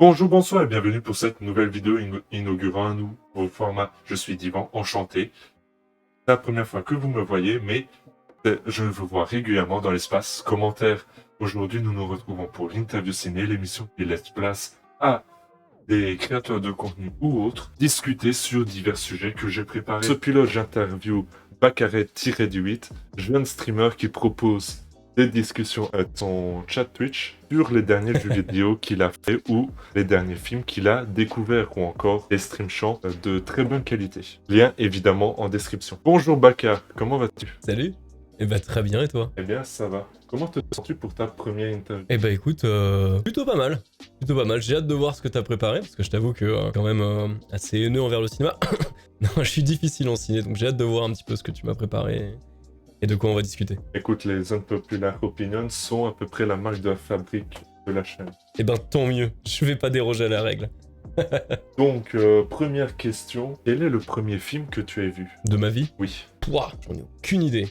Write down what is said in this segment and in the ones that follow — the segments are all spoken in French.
Bonjour, bonsoir et bienvenue pour cette nouvelle vidéo inaugurant un nouveau format. Je suis Divan, enchanté. C'est la première fois que vous me voyez, mais je vous vois régulièrement dans l'espace commentaire. Aujourd'hui, nous nous retrouvons pour l'interview ciné, l'émission qui laisse place à des créateurs de contenu ou autres, discuter sur divers sujets que j'ai préparés. Ce pilote, j'interview Bakaret-18, jeune streamer qui propose des discussions à son chat Twitch sur les derniers jeux vidéo qu'il a fait ou les derniers films qu'il a découverts ou encore des stream chants de très bonne qualité. Lien évidemment en description. Bonjour Bakar, comment vas-tu? Salut. Eh bah très bien, et toi? Eh bien ça va. Comment te sens-tu pour ta première interview? Eh bah écoute, plutôt pas mal. Plutôt pas mal. J'ai hâte de voir ce que t'as préparé, parce que je t'avoue que quand même assez haineux envers le cinéma. Non, je suis difficile en ciné, donc j'ai hâte de voir un petit peu ce que tu m'as préparé et de quoi on va discuter. Écoute, les unpopular opinions sont à peu près la marque de fabrique de la chaîne. Eh ben tant mieux, je vais pas déroger à la règle. Donc, première question, quel est le premier film que tu as vu? De ma vie? Oui. Pouah, j'en ai aucune idée.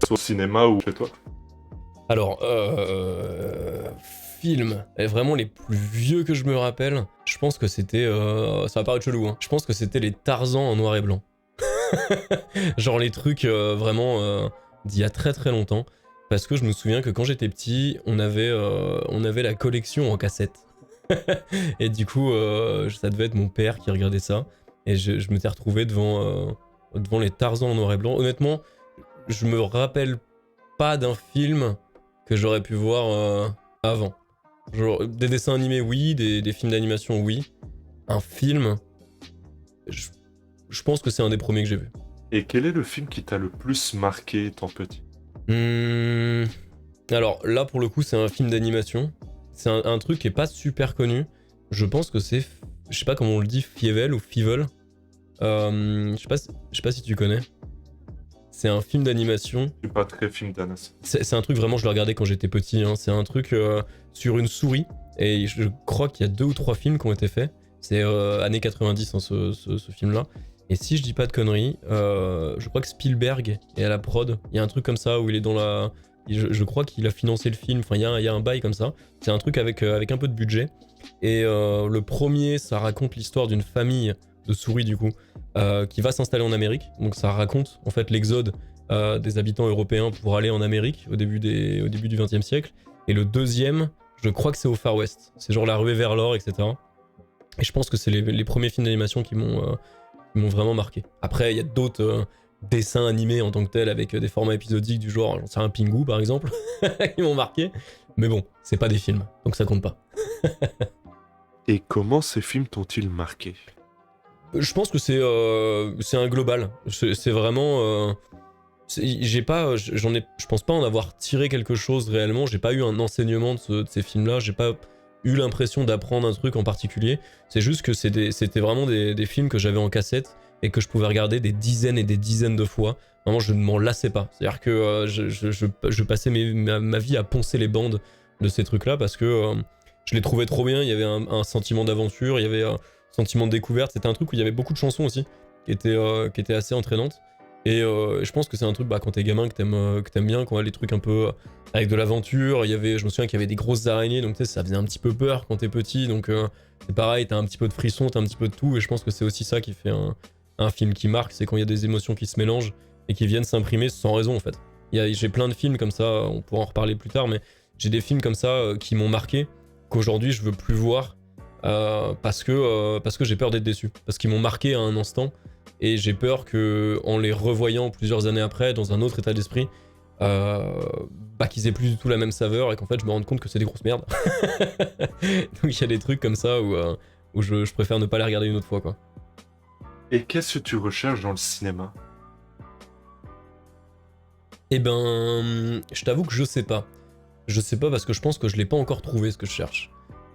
Soit au cinéma ou chez toi? Alors, film, et vraiment les plus vieux que je me rappelle, je pense que c'était, ça va paraître chelou, hein, je pense que c'était les Tarzans en noir et blanc. Genre les trucs vraiment d'il y a très très longtemps, parce que je me souviens que quand j'étais petit, on avait la collection en cassette. Et du coup, ça devait être mon père qui regardait ça, et je m'étais retrouvé devant les Tarzans en noir et blanc. Honnêtement, je me rappelle pas d'un film que j'aurais pu voir avant. Genre, des dessins animés, oui, des films d'animation, oui. Un film, je pense que c'est un des premiers que j'ai vu. Et quel est le film qui t'a le plus marqué étant petit? Alors là, pour le coup, c'est un film d'animation. C'est un truc qui est pas super connu. Je pense que c'est, je sais pas comment on le dit, Fievel ou Fievel. Je sais pas si tu connais. C'est un film d'animation. Je suis pas très film d'animation. C'est un truc vraiment, je le regardais quand j'étais petit. Hein. C'est un truc sur une souris. Et je crois qu'il y a 2 ou 3 films qui ont été faits. C'est années 90, hein, ce film-là. Et si je dis pas de conneries, je crois que Spielberg est à la prod. Il y a un truc comme ça où il est dans la... Je crois qu'il a financé le film. Enfin, il y a un bail comme ça. C'est un truc avec un peu de budget. Et le premier, ça raconte l'histoire d'une famille de souris, du coup, qui va s'installer en Amérique. Donc ça raconte, en fait, l'exode des habitants européens pour aller en Amérique au début du XXe siècle. Et le deuxième, je crois que c'est au Far West. C'est genre la ruée vers l'or, etc. Et je pense que c'est les premiers films d'animation qui m'ont vraiment marqué. Après, il y a d'autres dessins animés en tant que tels avec des formats épisodiques du genre, j'en sais un Pingu par exemple, qui m'ont marqué. Mais bon, c'est pas des films, donc ça compte pas. Et comment ces films t'ont-ils marqué? Je pense que c'est un global. C'est vraiment... je pense pas en avoir tiré quelque chose réellement. J'ai pas eu un enseignement de ces films-là. J'ai pas eu l'impression d'apprendre un truc en particulier. C'est juste que c'était vraiment des films que j'avais en cassette et que je pouvais regarder des dizaines et des dizaines de fois. Vraiment, je ne m'en lassais pas. C'est-à-dire que je passais ma vie à poncer les bandes de ces trucs-là parce que je les trouvais trop bien. Il y avait un sentiment d'aventure, il y avait un sentiment de découverte. C'était un truc où il y avait beaucoup de chansons aussi qui étaient assez entraînantes. Et je pense que c'est un truc, quand t'es gamin, que t'aimes bien, quand les trucs un peu avec de l'aventure. Je me souviens qu'il y avait des grosses araignées, donc tu sais, ça faisait un petit peu peur quand t'es petit. Donc c'est pareil, t'as un petit peu de frisson, t'as un petit peu de tout. Et je pense que c'est aussi ça qui fait un film qui marque, c'est quand il y a des émotions qui se mélangent et qui viennent s'imprimer sans raison en fait. J'ai plein de films comme ça, on pourra en reparler plus tard, mais j'ai des films comme ça qui m'ont marqué, qu'aujourd'hui je veux plus voir parce que j'ai peur d'être déçu. Parce qu'ils m'ont marqué à un instant. Et j'ai peur que, en les revoyant plusieurs années après, dans un autre état d'esprit, qu'ils aient plus du tout la même saveur et qu'en fait je me rende compte que c'est des grosses merdes. Donc il y a des trucs comme ça où je préfère ne pas les regarder une autre fois, quoi. Et qu'est-ce que tu recherches dans le cinéma? Eh ben, je t'avoue que je sais pas. Je sais pas parce que je pense que je l'ai pas encore trouvé ce que je cherche.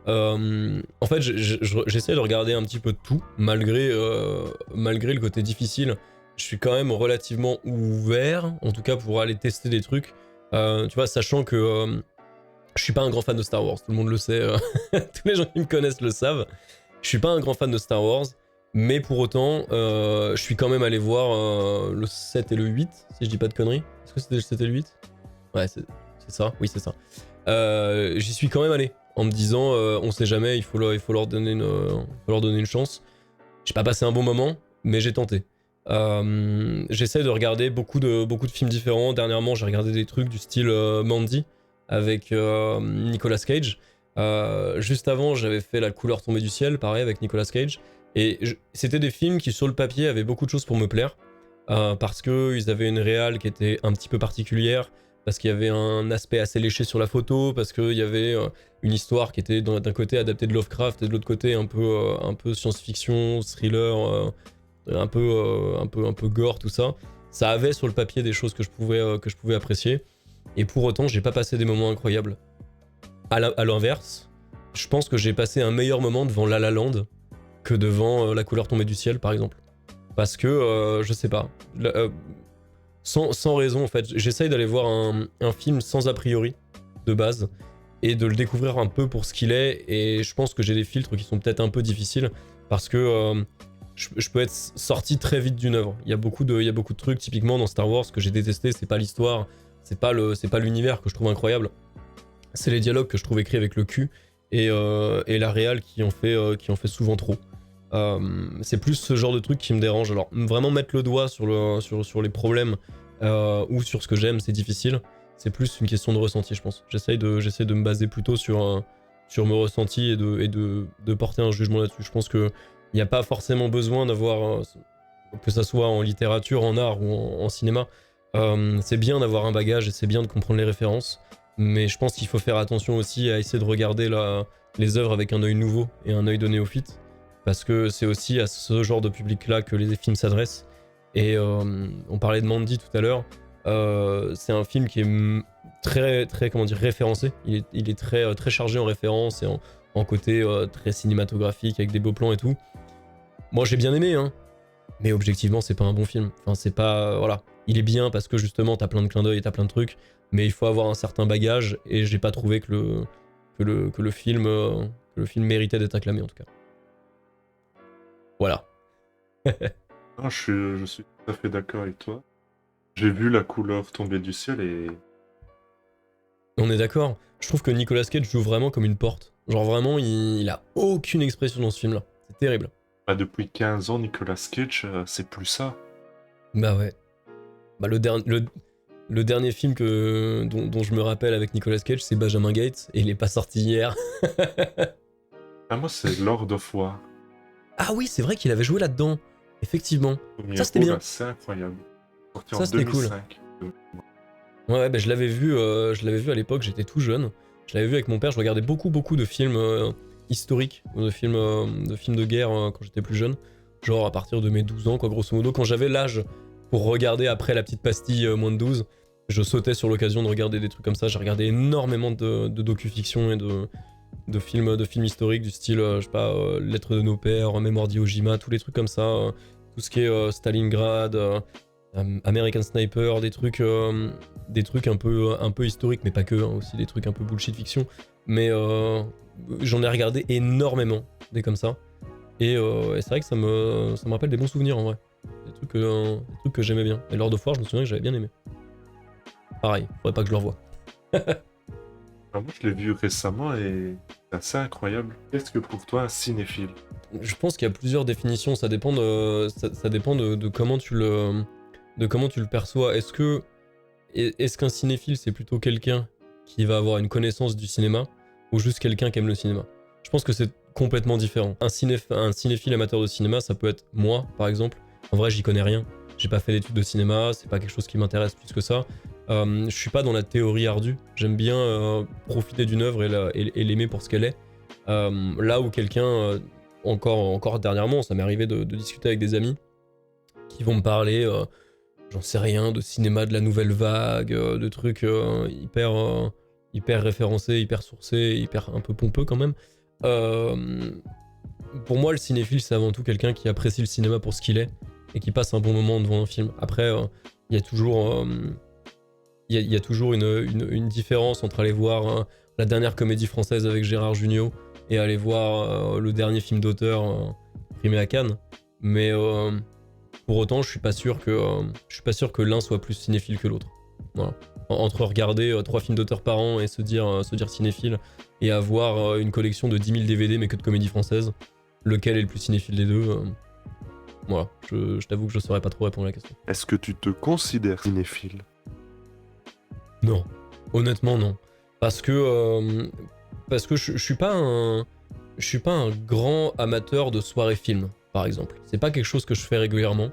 En fait, j'essaie de regarder un petit peu de tout, malgré le côté difficile. Je suis quand même relativement ouvert, en tout cas pour aller tester des trucs. Tu vois, sachant que je suis pas un grand fan de Star Wars, tout le monde le sait, tous les gens qui me connaissent le savent. Je suis pas un grand fan de Star Wars, mais pour autant, je suis quand même allé voir le 7 et le 8, si je dis pas de conneries. Est-ce que c'était le 7 et le 8 ? Ouais, c'est ça, oui c'est ça. J'y suis quand même allé en me disant on sait jamais, il faut leur donner une chance. J'ai pas passé un bon moment, mais j'ai tenté. J'essaie de regarder beaucoup de films différents. Dernièrement, j'ai regardé des trucs du style Mandy avec Nicolas Cage. Juste avant, j'avais fait La couleur tombée du ciel, pareil, avec Nicolas Cage. Et c'était des films qui, sur le papier, avaient beaucoup de choses pour me plaire. Parce qu'ils avaient une réal qui était un petit peu particulière, parce qu'il y avait un aspect assez léché sur la photo, parce qu'il y avait une histoire qui était d'un côté adaptée de Lovecraft et de l'autre côté un peu science-fiction, thriller, un peu gore, tout ça. Ça avait sur le papier des choses que je pouvais apprécier. Et pour autant, j'ai pas passé des moments incroyables. À l'inverse, je pense que j'ai passé un meilleur moment devant La La Land que devant La couleur tombée du ciel, par exemple. Parce que, je sais pas, sans raison en fait, j'essaye d'aller voir un film sans a priori, de base, et de le découvrir un peu pour ce qu'il est, et je pense que j'ai des filtres qui sont peut-être un peu difficiles, parce que je peux être sorti très vite d'une œuvre. Il y a beaucoup de trucs, typiquement dans Star Wars, que j'ai détesté, c'est pas l'histoire, c'est pas l'univers que je trouve incroyable, c'est les dialogues que je trouve écrits avec le cul, et la réal qui en fait souvent trop. C'est plus ce genre de truc qui me dérange. Alors vraiment mettre le doigt sur les problèmes ou sur ce que j'aime, c'est difficile. C'est plus une question de ressenti, je pense. J'essaie de me baser plutôt sur mes ressentis et de porter un jugement là-dessus. Je pense que il n'y a pas forcément besoin d'avoir, que ça soit en littérature, en art ou en cinéma, c'est bien d'avoir un bagage et c'est bien de comprendre les références, mais je pense qu'il faut faire attention aussi à essayer de regarder les œuvres avec un œil nouveau et un œil de néophyte, parce que c'est aussi à ce genre de public-là que les films s'adressent. Et on parlait de Mandy tout à l'heure, c'est un film qui est très, très, comment dire, référencé. Il est très, très chargé en références et en côté très cinématographique avec des beaux plans et tout. Moi j'ai bien aimé, hein, mais objectivement c'est pas un bon film. Enfin c'est pas, voilà, il est bien parce que justement t'as plein de clins d'œil et t'as plein de trucs, mais il faut avoir un certain bagage et j'ai pas trouvé que le film méritait d'être acclamé en tout cas. Voilà. Non, je suis tout à fait d'accord avec toi. J'ai vu La couleur tomber du ciel et On est d'accord. Je trouve que Nicolas Cage joue vraiment comme une porte. Genre vraiment, il a aucune expression dans ce film-là. C'est terrible. bah, depuis 15 ans, Nicolas Cage, c'est plus ça. Bah ouais. Bah le dernier film dont je me rappelle avec Nicolas Cage, c'est Benjamin Gates, et il est pas sorti hier. Ah, moi, c'est Lord of War. Ah oui, c'est vrai qu'il avait joué là-dedans. Effectivement. Premier Ça, c'était rôle, bien. c'est incroyable. Sorti Ça, en c'était cool. 2005. Ouais, bah je l'avais vu à l'époque, j'étais tout jeune. Je l'avais vu avec mon père, je regardais beaucoup de films historiques, de films de guerre quand j'étais plus jeune. Genre à partir de mes 12 ans, quoi, grosso modo. Quand j'avais l'âge pour regarder après la petite pastille moins de 12, je sautais sur l'occasion de regarder des trucs comme ça. J'ai regardé énormément de docu-fiction et de films historiques du style, je sais pas, Lettres de nos pères, Mémoire d'Iwo Jima, tous les trucs comme ça. Tout ce qui est Stalingrad, American Sniper, des trucs un peu historiques, mais pas que, hein, aussi des trucs un peu bullshit fiction. Mais j'en ai regardé énormément, des comme ça. Et c'est vrai que ça me rappelle des bons souvenirs en vrai. Des trucs que j'aimais bien. Et Lord of War, je me souviens que j'avais bien aimé. Pareil, faudrait pas que je le revoie. Alors, moi, je l'ai vu récemment et c'est assez incroyable. Qu'est-ce que pour toi un cinéphile? Je pense qu'il y a plusieurs définitions, ça dépend de comment tu le perçois. Est-ce qu'un cinéphile c'est plutôt quelqu'un qui va avoir une connaissance du cinéma ou juste quelqu'un qui aime le cinéma? Je pense que c'est complètement différent. Un cinéphile amateur de cinéma, ça peut être moi par exemple. En vrai, j'y connais rien. J'ai pas fait d'études de cinéma, c'est pas quelque chose qui m'intéresse plus que ça. Je suis pas dans la théorie ardue. J'aime bien profiter d'une œuvre et l'aimer pour ce qu'elle est. Là où quelqu'un, encore dernièrement, ça m'est arrivé de discuter avec des amis qui vont me parler, j'en sais rien, de cinéma de la nouvelle vague, de trucs hyper référencés, hyper sourcés, hyper un peu pompeux quand même. Pour moi, le cinéphile, c'est avant tout quelqu'un qui apprécie le cinéma pour ce qu'il est et qui passe un bon moment devant un film. Après, il y a toujours une différence entre aller voir la dernière comédie française avec Gérard Jugnot et aller voir le dernier film d'auteur primé à Cannes. Mais pour autant, je suis pas sûr que l'un soit plus cinéphile que l'autre. Voilà. Entre regarder 3 films d'auteur par an et se dire cinéphile, et avoir une collection de 10 000 DVD mais que de comédie française, lequel est le plus cinéphile des deux voilà, je t'avoue que je saurais pas trop répondre à la question. Est-ce que tu te considères cinéphile? Non, honnêtement non. Parce que je suis pas un grand amateur de soirée film, par exemple. C'est pas quelque chose que je fais régulièrement.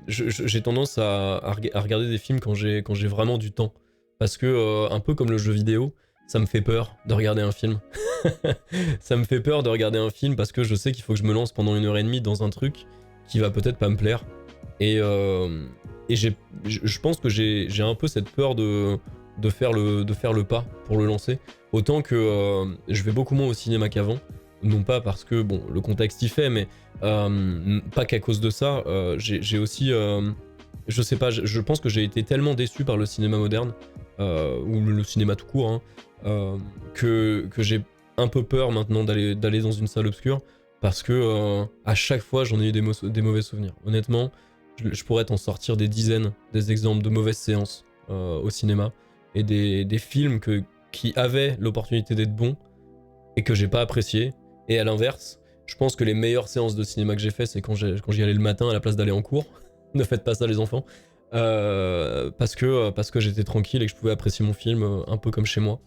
J'ai tendance à regarder des films quand j'ai vraiment du temps. Parce que, un peu comme le jeu vidéo, ça me fait peur de regarder un film. Ça me fait peur de regarder un film parce que je sais qu'il faut que je me lance pendant 1h30 dans un truc qui va peut-être pas me plaire. Et je pense que j'ai un peu cette peur de faire le pas pour le lancer. Autant que je vais beaucoup moins au cinéma qu'avant. Non pas parce que, bon, le contexte y fait, mais pas qu'à cause de ça. J'ai aussi... je sais pas, je pense que j'ai été tellement déçu par le cinéma moderne, ou le cinéma tout court, hein, que j'ai un peu peur maintenant d'aller dans une salle obscure, parce que à chaque fois j'en ai eu des mauvais souvenirs. Honnêtement, je pourrais t'en sortir des dizaines, des exemples de mauvaises séances au cinéma, et des films qui avaient l'opportunité d'être bons, et que j'ai pas apprécié. Et à l'inverse, je pense que les meilleures séances de cinéma que j'ai fait, c'est quand j'y allais le matin à la place d'aller en cours. Ne faites pas ça les enfants. Parce que j'étais tranquille et que je pouvais apprécier mon film un peu comme chez moi.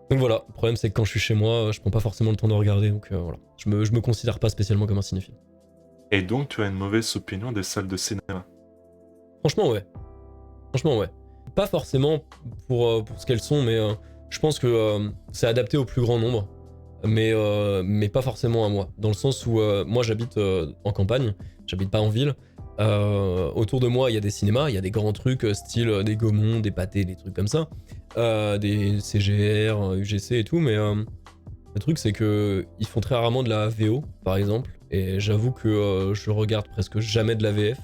Donc voilà, le problème c'est que quand je suis chez moi, je prends pas forcément le temps de regarder, donc voilà. Je me considère pas spécialement comme un cinéphile. Et donc, tu as une mauvaise opinion des salles de cinéma? Franchement ouais. Pas forcément pour ce qu'elles sont, mais je pense que c'est adapté au plus grand nombre. Mais pas forcément à moi. Dans le sens où moi j'habite en campagne, j'habite pas en ville. Autour de moi il y a des cinémas, il y a des grands trucs style des Gaumont, des Pathé, des trucs comme ça. Des CGR, UGC et tout, mais le truc c'est que ils font très rarement de la VO par exemple. Et j'avoue que je regarde presque jamais de la VF.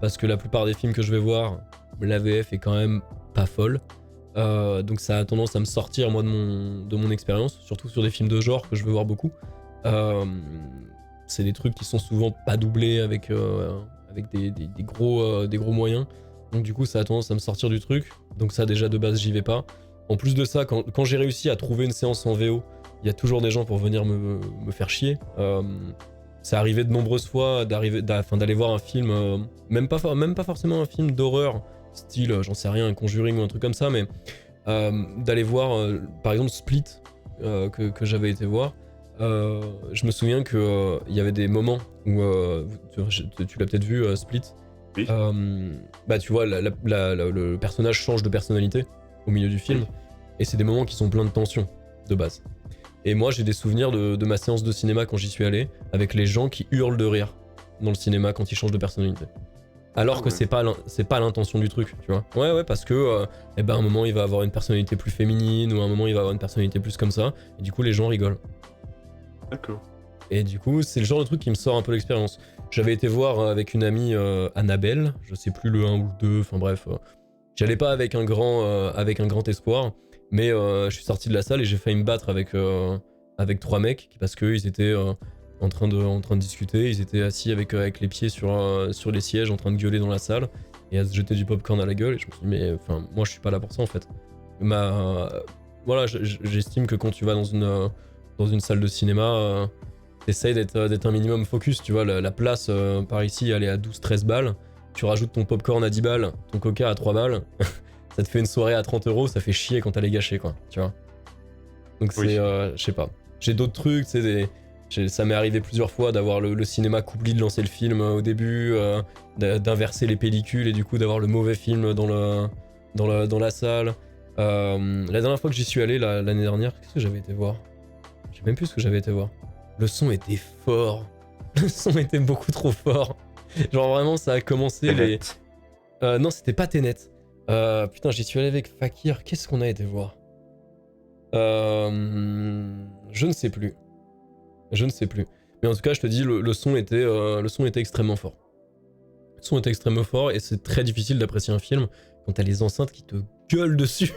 Parce que la plupart des films que je vais voir, la VF est quand même pas folle. Donc ça a tendance à me sortir moi de mon expérience, surtout sur des films de genre que je veux voir beaucoup. C'est des trucs qui sont souvent pas doublés avec des gros moyens. Donc du coup ça a tendance à me sortir du truc. Donc ça déjà de base j'y vais pas. En plus de ça, quand j'ai réussi à trouver une séance en VO, il y a toujours des gens pour venir me faire chier. C'est arrivé de nombreuses fois d'aller voir un film, même pas forcément un film d'horreur, style, j'en sais rien, un Conjuring ou un truc comme ça, mais d'aller voir, par exemple, Split, que j'avais été voir. Je me souviens qu'il y avait des moments où, tu l'as peut-être vu, Split, Oui. bah tu vois, le personnage change de personnalité au milieu du film, Oui. et c'est des moments qui sont pleins de tension, de base. Et moi j'ai des souvenirs de ma séance de cinéma quand j'y suis allé, avec les gens qui hurlent de rire dans le cinéma quand ils changent de personnalité. Alors que ouais. c'est pas l'intention du truc, tu vois. Ouais, parce que à un moment il va avoir une personnalité plus féminine, ou à un moment il va avoir une personnalité plus comme ça, et du coup les gens rigolent. D'accord. Et du coup c'est le genre de truc qui me sort un peu l'expérience. J'avais été voir avec une amie Annabelle, je sais plus le 1 ou le 2, enfin bref. J'allais pas avec un grand espoir, mais je suis sorti de la salle et j'ai failli me battre avec 3 mecs, parce qu'ils étaient en train de discuter, ils étaient assis avec les pieds sur les sièges en train de gueuler dans la salle et à se jeter du popcorn à la gueule, et je me suis dit mais enfin moi je suis pas là pour ça en fait. Voilà, j'estime que quand tu vas dans une salle de cinéma, t'essayes d'être un minimum focus, tu vois, la place par ici elle est à 12-13 balles, tu rajoutes ton popcorn à 10 balles, ton coca à 3 balles, ça te fait une soirée à 30 €, ça fait chier quand t'as les gâcher quoi, tu vois. Donc c'est, Oui. je sais pas. J'ai d'autres trucs, tu sais, ça m'est arrivé plusieurs fois d'avoir le cinéma qu'oublie de lancer le film au début, d'inverser les pellicules et du coup d'avoir le mauvais film dans la salle. La dernière fois que j'y suis allé, l'année dernière, qu'est-ce que j'avais été voir? Je sais même plus ce que j'avais été voir. Le son était fort. Le son était beaucoup trop fort. Genre vraiment ça a commencé Tenet. non, c'était pas Tenet. Putain, j'y suis allé avec Fakir. Qu'est-ce qu'on a été voir? Je ne sais plus. Mais en tout cas, je te dis, le son était extrêmement fort. Le son était extrêmement fort et c'est très difficile d'apprécier un film quand t'as les enceintes qui te gueulent dessus.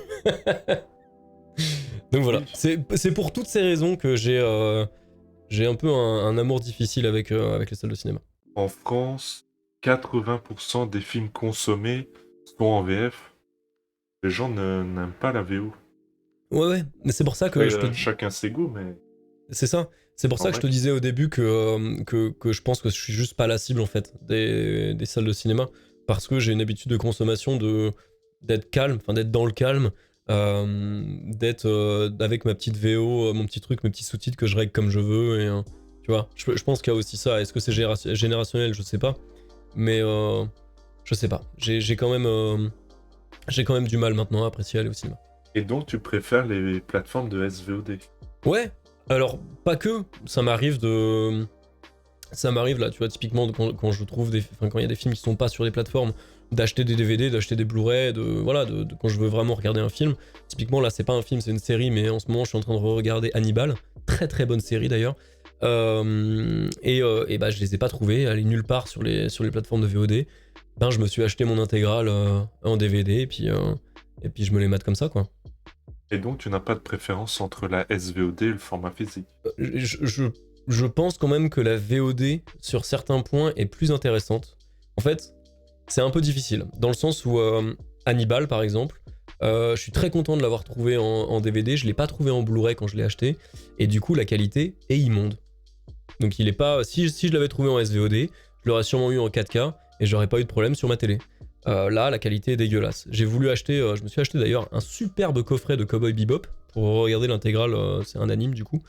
Donc voilà, c'est pour toutes ces raisons que j'ai un peu un amour difficile avec les salles de cinéma. En France, 80% des films consommés sont en VF. Les gens n'aiment pas la VO. Ouais, mais c'est pour ça que je te... Chacun ses goûts, mais... C'est ça. C'est pour ça que je te disais au début que je pense que je suis juste pas la cible en fait des salles de cinéma, parce que j'ai une habitude de consommation d'être calme, enfin d'être dans le calme, d'être avec ma petite VO, mon petit truc, mes petits sous-titres que je règle comme je veux, et tu vois, je pense qu'il y a aussi ça. Est-ce que c'est générationnel? Je sais pas, mais je sais pas. J'ai quand même du mal maintenant à apprécier aller au cinéma. Et donc tu préfères les plateformes de SVOD? Ouais, alors pas que, ça m'arrive là, tu vois, typiquement quand je trouve quand il y a des films qui sont pas sur les plateformes, d'acheter des DVD, d'acheter des Blu-ray, quand je veux vraiment regarder un film. Typiquement là, c'est pas un film, c'est une série, mais en ce moment je suis en train de regarder Hannibal, très très bonne série d'ailleurs. Et bah je les ai pas trouvés, elle est nulle part sur les plateformes de VOD. Ben je me suis acheté mon intégrale en DVD et puis je me les mate comme ça quoi. Et donc tu n'as pas de préférence entre la SVOD et le format physique? Je pense quand même que la VOD sur certains points est plus intéressante. En fait, c'est un peu difficile dans le sens où Hannibal par exemple, je suis très content de l'avoir trouvé en DVD, je l'ai pas trouvé en Blu-ray quand je l'ai acheté, et du coup la qualité est immonde. Donc il est pas. Si je l'avais trouvé en SVOD, je l'aurais sûrement eu en 4K et j'aurais pas eu de problème sur ma télé. Là, la qualité est dégueulasse. J'ai voulu acheter, je me suis acheté d'ailleurs un superbe coffret de Cowboy Bebop pour regarder l'intégrale, c'est un anime du coup.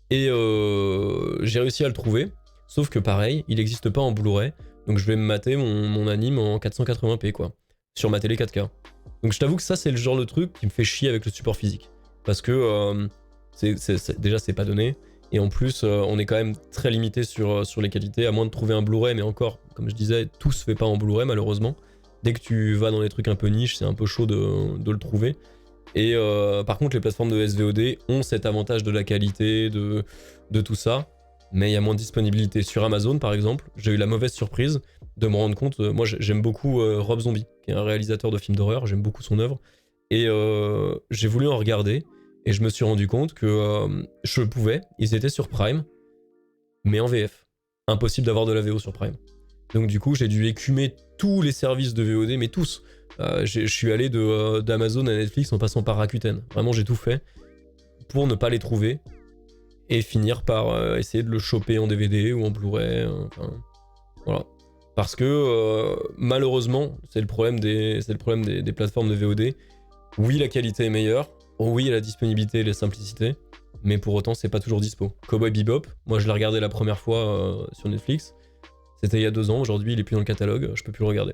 Et j'ai réussi à le trouver, sauf que pareil, il n'existe pas en Blu-ray, donc je vais me mater mon anime en 480p quoi, sur ma télé 4K. Donc je t'avoue que ça c'est le genre de truc qui me fait chier avec le support physique, parce que déjà c'est pas donné, et en plus on est quand même très limité sur les qualités, à moins de trouver un Blu-ray, mais encore, comme je disais, tout se fait pas en Blu-ray malheureusement. Dès que tu vas dans les trucs un peu niche, c'est un peu chaud de le trouver. Et par contre, les plateformes de SVOD ont cet avantage de la qualité, de tout ça, mais il y a moins de disponibilité. Sur Amazon, par exemple, j'ai eu la mauvaise surprise de me rendre compte. Moi, j'aime beaucoup Rob Zombie, qui est un réalisateur de films d'horreur, j'aime beaucoup son œuvre. Et j'ai voulu en regarder, et je me suis rendu compte que je pouvais, ils étaient sur Prime, mais en VF. Impossible d'avoir de la VO sur Prime. Donc du coup, j'ai dû écumer tous les services de VOD, mais tous. Je suis allé d'Amazon à Netflix en passant par Rakuten. Vraiment, j'ai tout fait pour ne pas les trouver et finir par essayer de le choper en DVD ou en Blu-ray. Enfin, voilà. Parce que malheureusement, c'est le problème des plateformes de VOD. Oui, la qualité est meilleure. Oui, la disponibilité et la simplicité. Mais pour autant, c'est pas toujours dispo. Cowboy Bebop, moi je l'ai regardé la première fois sur Netflix. C'était il y a 2 ans, aujourd'hui il est plus dans le catalogue, je peux plus le regarder.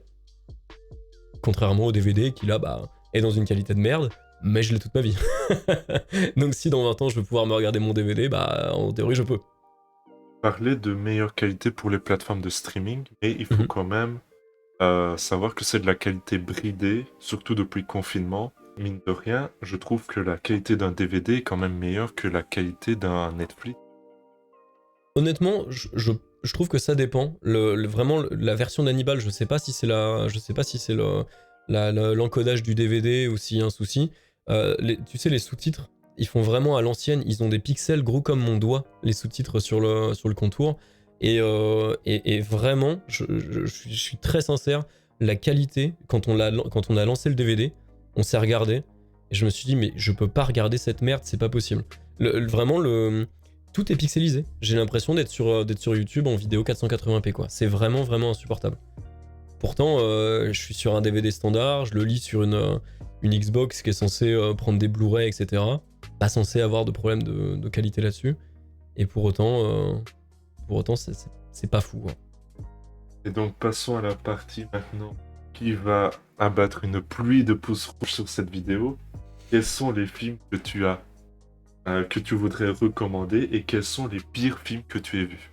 Contrairement au DVD qui là est dans une qualité de merde, mais je l'ai toute ma vie. Donc si dans 20 ans je veux pouvoir me regarder mon DVD, en théorie je peux. Parler de meilleure qualité pour les plateformes de streaming, mais il faut quand même savoir que c'est de la qualité bridée, surtout depuis le confinement. Mine de rien, je trouve que la qualité d'un DVD est quand même meilleure que la qualité d'un Netflix. Honnêtement, je trouve que ça dépend. Vraiment, la version d'Hannibal, je sais pas si c'est l'encodage du DVD ou s'il y a un souci. Tu sais, les sous-titres, ils font vraiment à l'ancienne. Ils ont des pixels gros comme mon doigt, les sous-titres sur le contour. Et vraiment, je suis très sincère, la qualité, quand on a lancé le DVD, on s'est regardé, et je me suis dit, mais je peux pas regarder cette merde, c'est pas possible. Tout est pixelisé. J'ai l'impression d'être sur YouTube en vidéo 480p quoi. C'est vraiment vraiment insupportable. Pourtant, je suis sur un DVD standard, je le lis sur une Xbox qui est censée prendre des Blu-ray, etc. Pas censé avoir de problème de qualité là-dessus. Et pour autant c'est pas fou. Hein. Et donc passons à la partie maintenant qui va abattre une pluie de pouces rouges sur cette vidéo. Quels sont les films que tu as que tu voudrais recommander et quels sont les pires films que tu aies vus?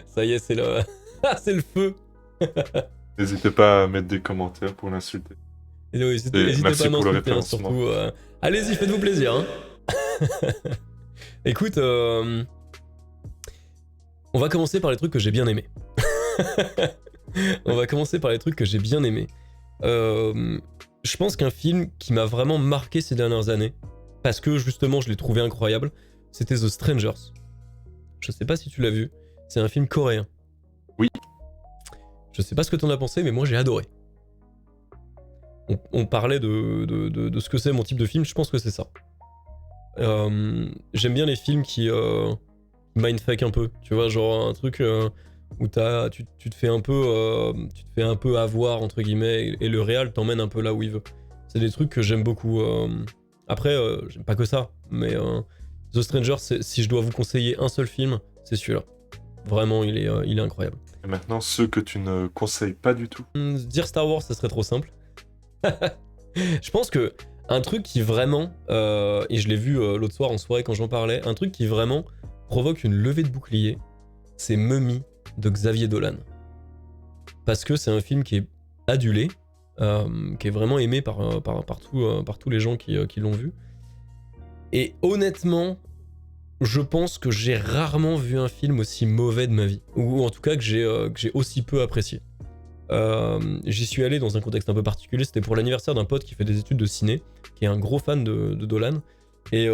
Ça y est, c'est le feu. N'hésitez pas à mettre des commentaires pour l'insulter. N'hésitez pas à m'insulter, hein, surtout. Allez-y, faites-vous plaisir. Hein. Écoute, on va commencer par les trucs que j'ai bien aimés. Je pense qu'un film qui m'a vraiment marqué ces dernières années, parce que justement je l'ai trouvé incroyable, c'était The Strangers. Je sais pas si tu l'as vu, c'est un film coréen. Oui. Je sais pas ce que t'en as pensé, mais moi j'ai adoré. on parlait de ce que c'est mon type de film, je pense que c'est ça. J'aime bien les films qui mindfuck un peu, tu vois, genre un truc où tu te fais un peu avoir entre guillemets et le réal t'emmène un peu là où il veut. C'est des trucs que j'aime beaucoup. Après, j'aime pas que ça, mais The Stranger, si je dois vous conseiller un seul film, c'est celui-là. Vraiment, il est incroyable. Et maintenant, ceux que tu ne conseilles pas du tout. Dire Star Wars, ça serait trop simple. Je pense que un truc qui vraiment, et je l'ai vu l'autre soir en soirée quand j'en parlais, un truc qui vraiment provoque une levée de bouclier, c'est Mummy de Xavier Dolan. Parce que c'est un film qui est adulé, qui est vraiment aimé par tous les gens qui l'ont vu. Et honnêtement, je pense que j'ai rarement vu un film aussi mauvais de ma vie. Ou en tout cas que j'ai aussi peu apprécié. J'y suis allé dans un contexte un peu particulier, c'était pour l'anniversaire d'un pote qui fait des études de ciné, qui est un gros fan de Dolan. Et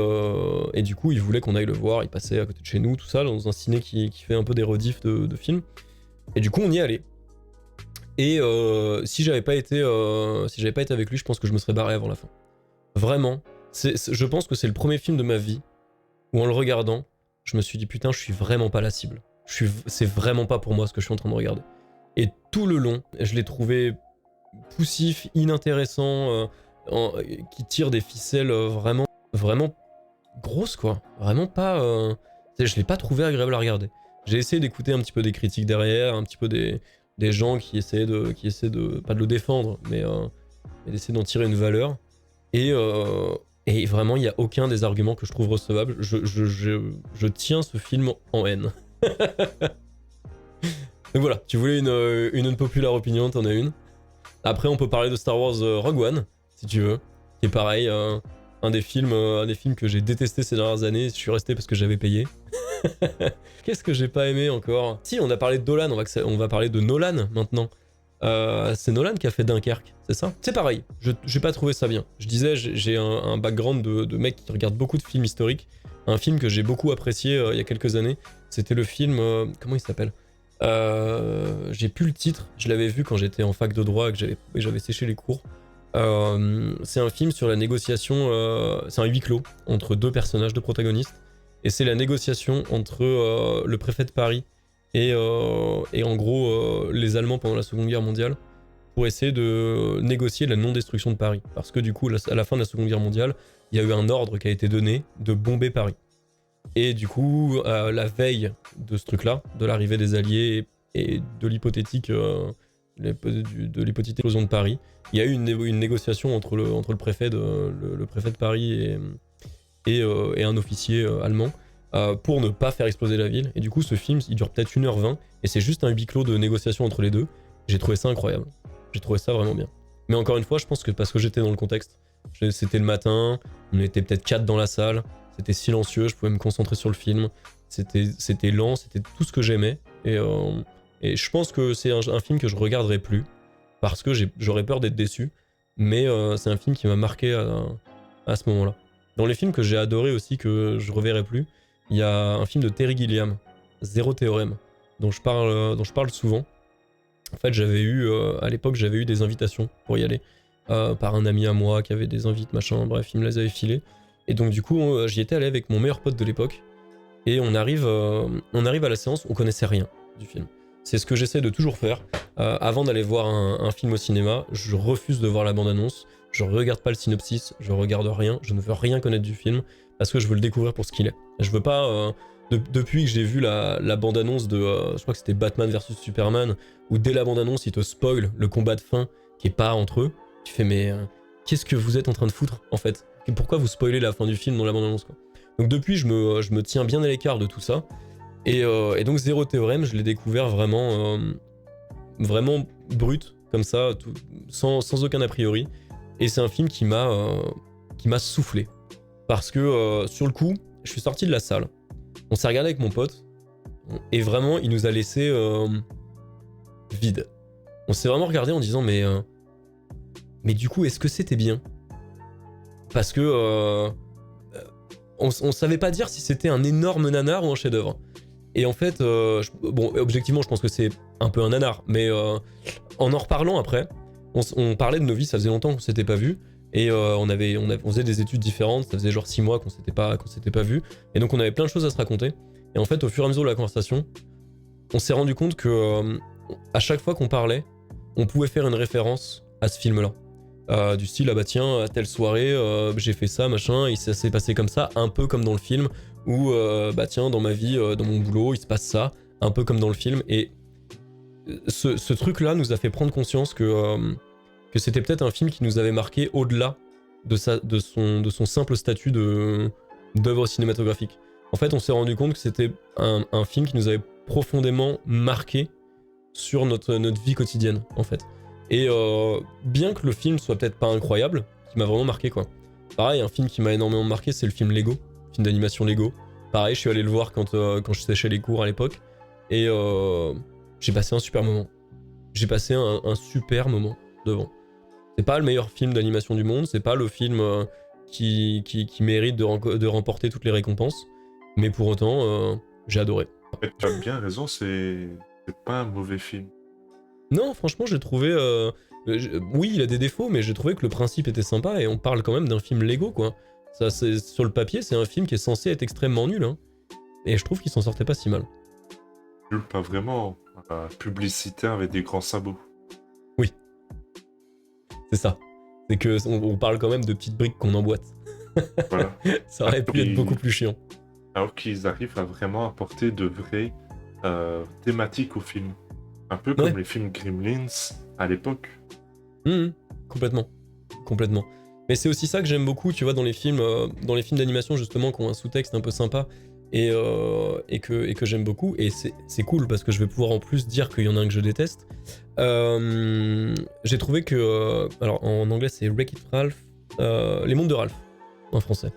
du coup, il voulait qu'on aille le voir, il passait à côté de chez nous, tout ça, dans un ciné qui fait un peu des rediffs de films. Et du coup, on y est allé. Et si j'avais pas été avec lui, je pense que je me serais barré avant la fin. Vraiment, je pense que c'est le premier film de ma vie où en le regardant, je me suis dit putain, je suis vraiment pas la cible. C'est vraiment pas pour moi ce que je suis en train de regarder. Et tout le long, je l'ai trouvé poussif, inintéressant, qui tire des ficelles vraiment grosses quoi. Vraiment pas. Je l'ai pas trouvé agréable à regarder. J'ai essayé d'écouter un petit peu des critiques derrière, un petit peu des gens qui essaient de pas de le défendre, mais d'essayer d'en tirer une valeur. Et vraiment, il n'y a aucun des arguments que je trouve recevable. Je tiens ce film en haine. Donc voilà, tu voulais une unpopular opinion, t'en as une. Après, on peut parler de Star Wars Rogue One, si tu veux, qui est pareil, un des films que j'ai détesté ces dernières années. Je suis resté parce que j'avais payé. Qu'est-ce que j'ai pas aimé encore? Si, on a parlé de Dolan, on va parler de Nolan maintenant. C'est Nolan qui a fait Dunkerque, c'est ça? C'est pareil, j'ai pas trouvé ça bien. Je disais, j'ai un background de mec qui regarde beaucoup de films historiques. Un film que j'ai beaucoup apprécié il y a quelques années, c'était le film... comment il s'appelle? J'ai plus le titre, je l'avais vu quand j'étais en fac de droit et que j'avais séché les cours. C'est un film sur la négociation, c'est un huis clos entre deux personnages, deux protagonistes. Et c'est la négociation entre le préfet de Paris et en gros les Allemands pendant la Seconde Guerre mondiale pour essayer de négocier la non-destruction de Paris. Parce que du coup, à la fin de la Seconde Guerre mondiale, il y a eu un ordre qui a été donné de bomber Paris. Et du coup, la veille de ce truc-là, de l'arrivée des Alliés et de l'hypothétique explosion de Paris, il y a eu une négociation entre le préfet de Paris et un officier allemand pour ne pas faire exploser la ville. Et du coup, ce film, il dure peut-être 1h20 et c'est juste un huis clos de négociation entre les deux. J'ai trouvé ça incroyable. J'ai trouvé ça vraiment bien. Mais encore une fois, je pense que parce que j'étais dans le contexte, c'était le matin, on était peut-être 4 dans la salle, c'était silencieux, je pouvais me concentrer sur le film, c'était lent, c'était tout ce que j'aimais. Et je pense que c'est un film que je regarderai plus parce que j'aurais peur d'être déçu. Mais c'est un film qui m'a marqué à ce moment-là. Dans les films que j'ai adoré aussi, que je reverrai plus, il y a un film de Terry Gilliam, Zéro Théorème, dont je parle souvent. En fait, à l'époque, j'avais eu des invitations pour y aller par un ami à moi qui avait des invites, machin, bref, il me les avait filés. Et donc du coup, j'y étais allé avec mon meilleur pote de l'époque. Et on arrive à la séance, on connaissait rien du film. C'est ce que j'essaie de toujours faire. Avant d'aller voir un film au cinéma, je refuse de voir la bande-annonce. Je regarde pas le synopsis, je regarde rien, je ne veux rien connaître du film parce que je veux le découvrir pour ce qu'il est. Je veux pas... depuis que j'ai vu la bande-annonce de... je crois que c'était Batman vs Superman, où dès la bande-annonce, ils te spoilent le combat de fin qui est pas entre eux. Tu fais mais... qu'est-ce que vous êtes en train de foutre en fait? Et pourquoi vous spoilez la fin du film dans la bande-annonce quoi? Donc depuis, je me tiens bien à l'écart de tout ça. Et donc Zéro Théorème, je l'ai découvert vraiment brut, comme ça, sans aucun a priori. Et c'est un film qui m'a soufflé. Parce que sur le coup, je suis sorti de la salle. On s'est regardé avec mon pote. Et vraiment, il nous a laissé vide. On s'est vraiment regardé en disant mais du coup, est-ce que c'était bien? Parce que on savait pas dire si c'était un énorme nanar ou un chef-d'œuvre. Et en fait, bon, objectivement, je pense que c'est un peu un nanar. Mais en reparlant après, on parlait de nos vies, ça faisait longtemps qu'on s'était pas vu. Et on faisait des études différentes, ça faisait genre 6 mois qu'on s'était pas vu. Et donc on avait plein de choses à se raconter. Et en fait, au fur et à mesure de la conversation, on s'est rendu compte que à chaque fois qu'on parlait, on pouvait faire une référence à ce film-là. Du style, ah bah tiens, à telle soirée, j'ai fait ça, machin, et ça s'est passé comme ça, un peu comme dans le film. Ou bah tiens, dans ma vie, dans mon boulot, il se passe ça, un peu comme dans le film. Et ce truc-là nous a fait prendre conscience que c'était peut-être un film qui nous avait marqué au-delà de son simple statut d'œuvre cinématographique. En fait, on s'est rendu compte que c'était un film qui nous avait profondément marqué sur notre vie quotidienne, en fait. Et bien que le film soit peut-être pas incroyable, qui m'a vraiment marqué, quoi. Pareil, un film qui m'a énormément marqué, c'est le film Lego, film d'animation Lego. Pareil, je suis allé le voir quand je séchais les cours à l'époque, et j'ai passé un super moment. J'ai passé un super moment devant. C'est pas le meilleur film d'animation du monde, c'est pas le film qui mérite de remporter toutes les récompenses, mais pour autant, j'ai adoré. Et tu as bien raison, c'est pas un mauvais film. Non, franchement, j'ai trouvé... oui, il a des défauts, mais j'ai trouvé que le principe était sympa, et on parle quand même d'un film Lego, quoi. Ça, sur le papier, c'est un film qui est censé être extrêmement nul, hein. Et je trouve qu'il s'en sortait pas si mal. Nul, pas vraiment. Publicitaire avec des grands sabots. C'est ça. C'est que on parle quand même de petites briques qu'on emboîte. Voilà. Ça aurait pu être beaucoup plus chiant. Alors qu'ils arrivent à vraiment apporter de vraies thématiques au film. Un peu comme les films Gremlins à l'époque. Complètement. Mais c'est aussi ça que j'aime beaucoup, tu vois, dans les films d'animation justement, qui ont un sous-texte un peu sympa et que j'aime beaucoup. Et c'est cool parce que je vais pouvoir en plus dire qu'il y en a un que je déteste. J'ai trouvé que, alors en anglais c'est Wreck-It Ralph, Les Mondes de Ralph en français.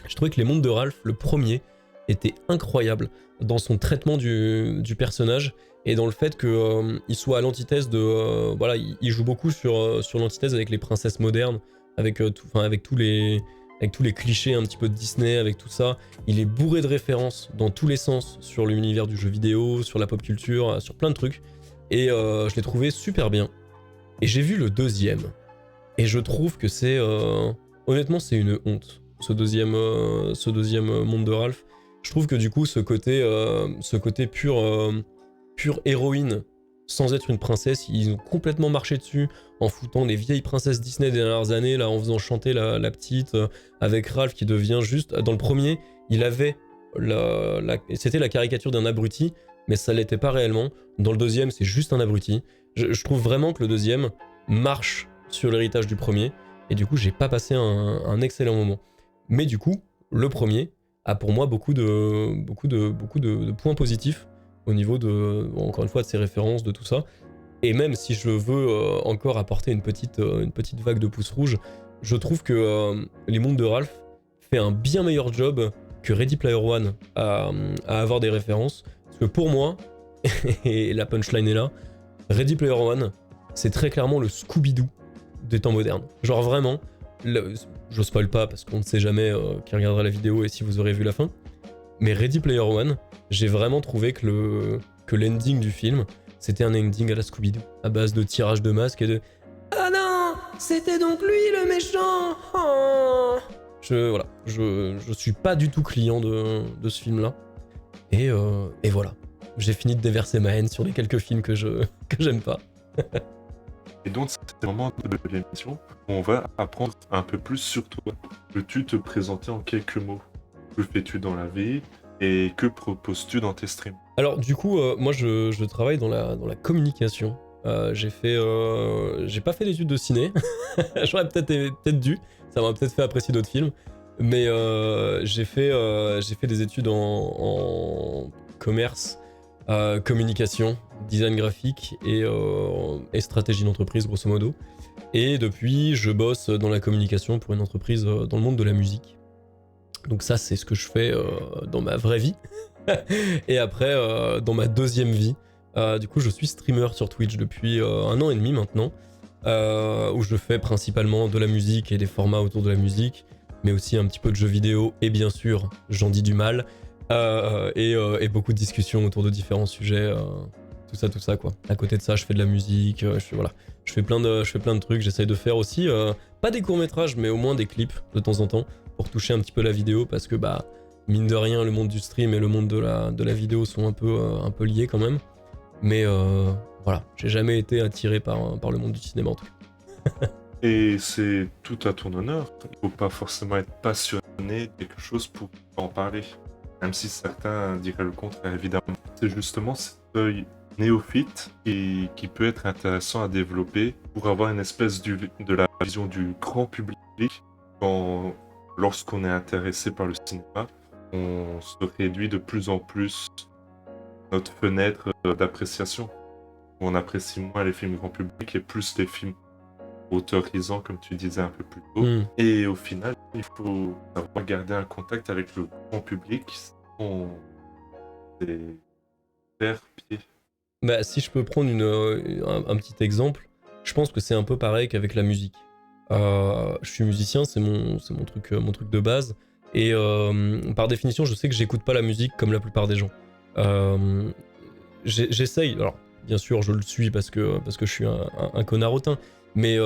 J'ai trouvé que Les Mondes de Ralph, le premier, était incroyable dans son traitement du personnage et dans le fait qu'il soit à l'antithèse de... voilà, il joue beaucoup sur l'antithèse avec les princesses modernes, avec tous les clichés un petit peu de Disney, avec tout ça. Il est bourré de références dans tous les sens sur l'univers du jeu vidéo, sur la pop culture, sur plein de trucs. Et je l'ai trouvé super bien. Et j'ai vu le deuxième. Et je trouve que c'est... honnêtement, c'est une honte, ce deuxième Monde de Ralph. Je trouve que du coup, ce côté pure héroïne, sans être une princesse, ils ont complètement marché dessus en foutant les vieilles princesses Disney des dernières années, là, en faisant chanter la petite, avec Ralph qui devient juste... Dans le premier, il avait... C'était la caricature d'un abruti, mais ça l'était pas réellement. Dans le deuxième, c'est juste un abruti. Je trouve vraiment que le deuxième marche sur l'héritage du premier, et du coup, j'ai pas passé un excellent moment. Mais du coup, le premier a pour moi beaucoup de points positifs au niveau de, encore une fois, de ses références, de tout ça. Et même si je veux encore apporter une petite vague de pouces rouges, je trouve que Les Mondes de Ralph fait un bien meilleur job que Ready Player One à avoir des références. Parce que pour moi, et la punchline est là, Ready Player One, c'est très clairement le Scooby-Doo des temps modernes. Genre vraiment, je spoil pas parce qu'on ne sait jamais qui regardera la vidéo et si vous aurez vu la fin, mais Ready Player One, j'ai vraiment trouvé que l'ending du film, c'était un ending à la Scooby-Doo, à base de tirage de masque et de « Ah non, c'était donc lui le méchant oh !» Je suis pas du tout client de ce film-là. Et voilà. J'ai fini de déverser ma haine sur les quelques films que j'aime pas. Et donc, c'est le moment de l'émission où on va apprendre un peu plus sur toi. Peux-tu te présenter en quelques mots? Que fais-tu dans la vie et que proposes-tu dans tes streams? Alors du coup, moi je travaille dans la communication. J'ai pas fait d'études de ciné. J'aurais peut-être dû. Ça m'a peut-être fait apprécier d'autres films. Mais j'ai fait des études en commerce, communication, design graphique et stratégie d'entreprise grosso modo. Et depuis, je bosse dans la communication pour une entreprise dans le monde de la musique. Donc ça, c'est ce que je fais dans ma vraie vie. Et après, dans ma deuxième vie, du coup, je suis streamer sur Twitch depuis 1 an et demi maintenant, où je fais principalement de la musique et des formats autour de la musique, mais aussi un petit peu de jeux vidéo et bien sûr, j'en dis du mal, et beaucoup de discussions autour de différents sujets tout ça quoi. À côté de ça, je fais de la musique, je fais plein de trucs. J'essaye de faire aussi, pas des courts-métrages, mais au moins des clips de temps en temps, pour toucher un petit peu la vidéo, parce que bah, mine de rien, le monde du stream et le monde de la vidéo sont un peu liés quand même. Mais voilà, j'ai jamais été attiré par le monde du cinéma en tout cas. Et c'est tout à ton honneur. Il faut pas forcément être passionné de quelque chose pour en parler. Même si certains diraient le contraire, évidemment. C'est justement cet œil néophyte qui peut être intéressant à développer pour avoir une espèce de la vision du grand public. Lorsqu'on est intéressé par le cinéma, on se réduit de plus en plus notre fenêtre d'appréciation. On apprécie moins les films grand public et plus les films autorisants, comme tu disais un peu plus tôt. Et au final, il faut savoir garder un contact avec le grand public sans faire pied. Bah, si je peux prendre un petit exemple, je pense que c'est un peu pareil qu'avec la musique. Je suis musicien, c'est mon truc de base. Et par définition, je sais que j'écoute pas la musique comme la plupart des gens. J'essaye, alors bien sûr, je le suis parce que je suis un connard hautain, mais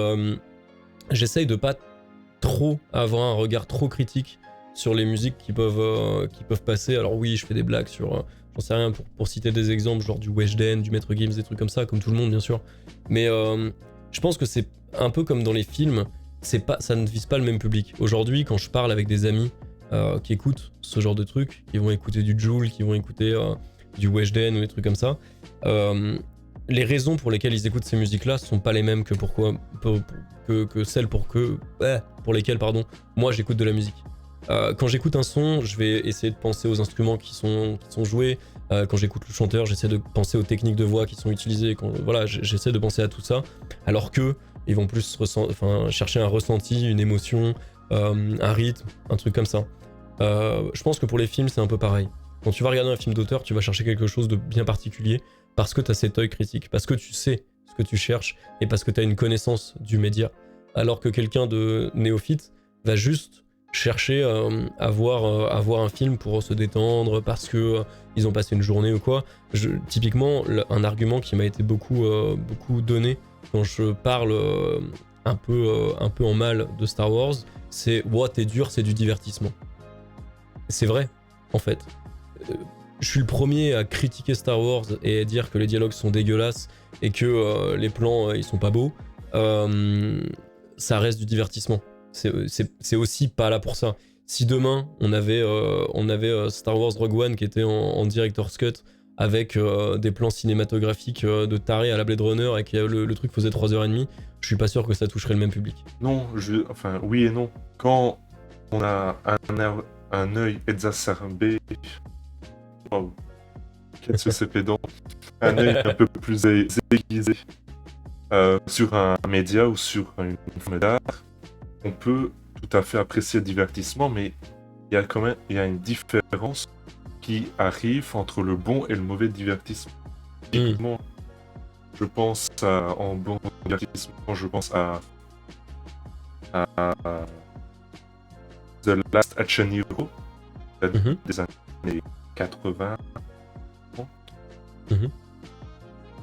j'essaye de pas trop avoir un regard trop critique sur les musiques qui peuvent passer. Alors oui, je fais des blagues sur, j'en sais rien, pour citer des exemples, genre du Weshden, du Maître Gims, des trucs comme ça, comme tout le monde bien sûr. Mais je pense que c'est un peu comme dans les films, ça ne vise pas le même public. Aujourd'hui, quand je parle avec des amis qui écoutent ce genre de trucs, qui vont écouter du Jul, qui vont écouter du Weshden ou des trucs comme ça, les raisons pour lesquelles ils écoutent ces musiques-là sont pas les mêmes que celles pour lesquelles moi j'écoute de la musique. Quand j'écoute un son, je vais essayer de penser aux instruments qui sont joués. Quand j'écoute le chanteur, j'essaie de penser aux techniques de voix qui sont utilisées. J'essaie de penser à tout ça. Alors que ils vont plus chercher un ressenti, une émotion, un rythme, un truc comme ça. Je pense que pour les films, c'est un peu pareil. Quand tu vas regarder un film d'auteur, tu vas chercher quelque chose de bien particulier parce que tu as cet œil critique, parce que tu sais ce que tu cherches et parce que tu as une connaissance du média. Alors que quelqu'un de néophyte va juste chercher à voir un film pour se détendre parce que ils ont passé une journée ou quoi. Typiquement, un argument qui m'a été beaucoup donné quand je parle un peu en mal de Star Wars, c'est « Ouah, t'es dur, c'est du divertissement ». C'est vrai, en fait. Je suis le premier à critiquer Star Wars et à dire que les dialogues sont dégueulasses et que les plans ils sont pas beaux. Ça reste du divertissement. C'est aussi pas là pour ça. Si demain on avait Star Wars Rogue One qui était en director's cut avec des plans cinématographiques de taré à la Blade Runner et que le truc faisait 3h30, je suis pas sûr que ça toucherait le même public. Non, oui et non. Quand on a un œil exacerbé, wow, qu'est-ce que c'est pédant, un œil un peu plus aiguisé sur un média ou sur une forme d'art, on peut tout à fait apprécier le divertissement, mais il y a une différence qui arrive entre le bon et le mauvais divertissement. Typiquement, je pense en bon divertissement, je pense à The Last Action Hero des années 80.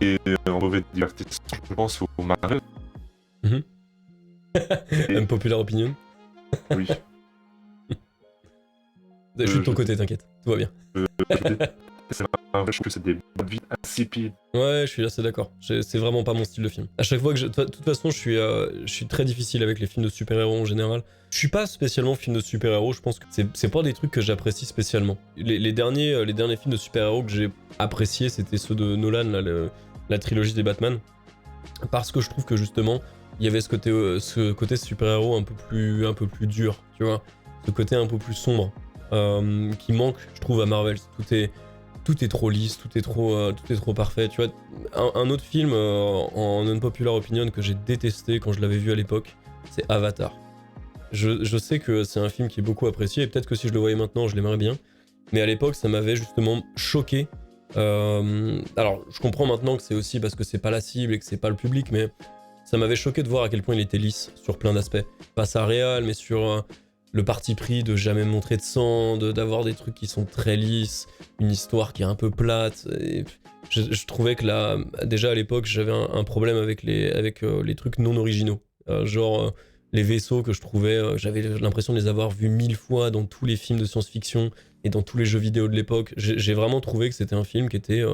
Et en mauvais divertissement, je pense au Marvel. Unpopular opinion. Oui. Je suis de ton côté, t'inquiète, tout va bien. Je trouve que c'est des bonnes vies insipides. Ouais, je suis assez d'accord. C'est vraiment pas mon style de film. À chaque fois que de toute façon, je suis très difficile avec les films de super-héros en général. Je suis pas spécialement film de super-héros, je pense que c'est pas des trucs que j'apprécie spécialement. Les derniers films de super-héros que j'ai appréciés, c'était ceux de Nolan, là, la trilogie des Batman. Parce que je trouve que justement, il y avait ce côté super-héros un peu plus dur, tu vois. Ce côté un peu plus sombre, qui manque, je trouve, à Marvel. Tout est trop lisse, tout est trop parfait, tu vois. Un autre film en unpopular opinion que j'ai détesté quand je l'avais vu à l'époque, c'est Avatar. Je sais que c'est un film qui est beaucoup apprécié, et peut-être que si je le voyais maintenant, je l'aimerais bien. Mais à l'époque, ça m'avait justement choqué. Alors, je comprends maintenant que c'est aussi parce que c'est pas la cible et que c'est pas le public, mais ça m'avait choqué de voir à quel point il était lisse sur plein d'aspects. Pas sa réal, mais sur le parti pris de jamais montrer de sang, d'avoir des trucs qui sont très lisses, une histoire qui est un peu plate. Et je trouvais que là, déjà à l'époque, j'avais un problème avec les trucs non originaux. Genre les vaisseaux que je trouvais, j'avais l'impression de les avoir vus 1000 fois dans tous les films de science-fiction et dans tous les jeux vidéo de l'époque. J'ai vraiment trouvé que c'était un film qui était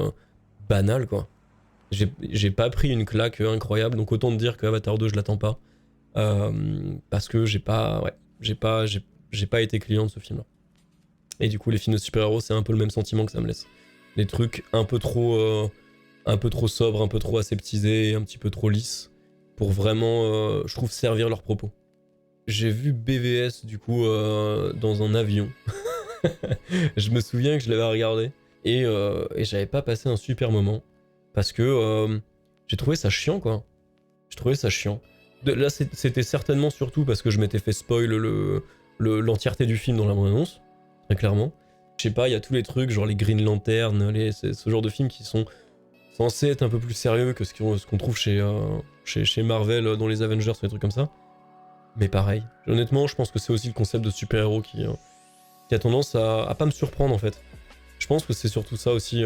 banal, quoi. J'ai pas pris une claque incroyable, donc autant te dire que Avatar 2, je l'attends pas. Parce que j'ai pas été client de ce film-là. Et du coup, les films de super-héros, c'est un peu le même sentiment que ça me laisse. Des trucs un peu trop sobres, un peu trop aseptisés, un petit peu trop lisses, pour vraiment, je trouve, servir leurs propos. J'ai vu BVS, du coup, dans un avion. Je me souviens que je l'avais regardé, et j'avais pas passé un super moment, parce que j'ai trouvé ça chiant, quoi. Je trouvais ça chiant. Là, c'était certainement surtout parce que je m'étais fait spoil l'entièreté du film dans la bande-annonce, très clairement. Je sais pas, il y a tous les trucs, genre les Green Lantern, ce genre de films qui sont censés être un peu plus sérieux que ce qu'on trouve chez Marvel dans les Avengers ou des trucs comme ça. Mais pareil, honnêtement, je pense que c'est aussi le concept de super-héros qui a tendance à pas me surprendre, en fait. Je pense que c'est surtout ça aussi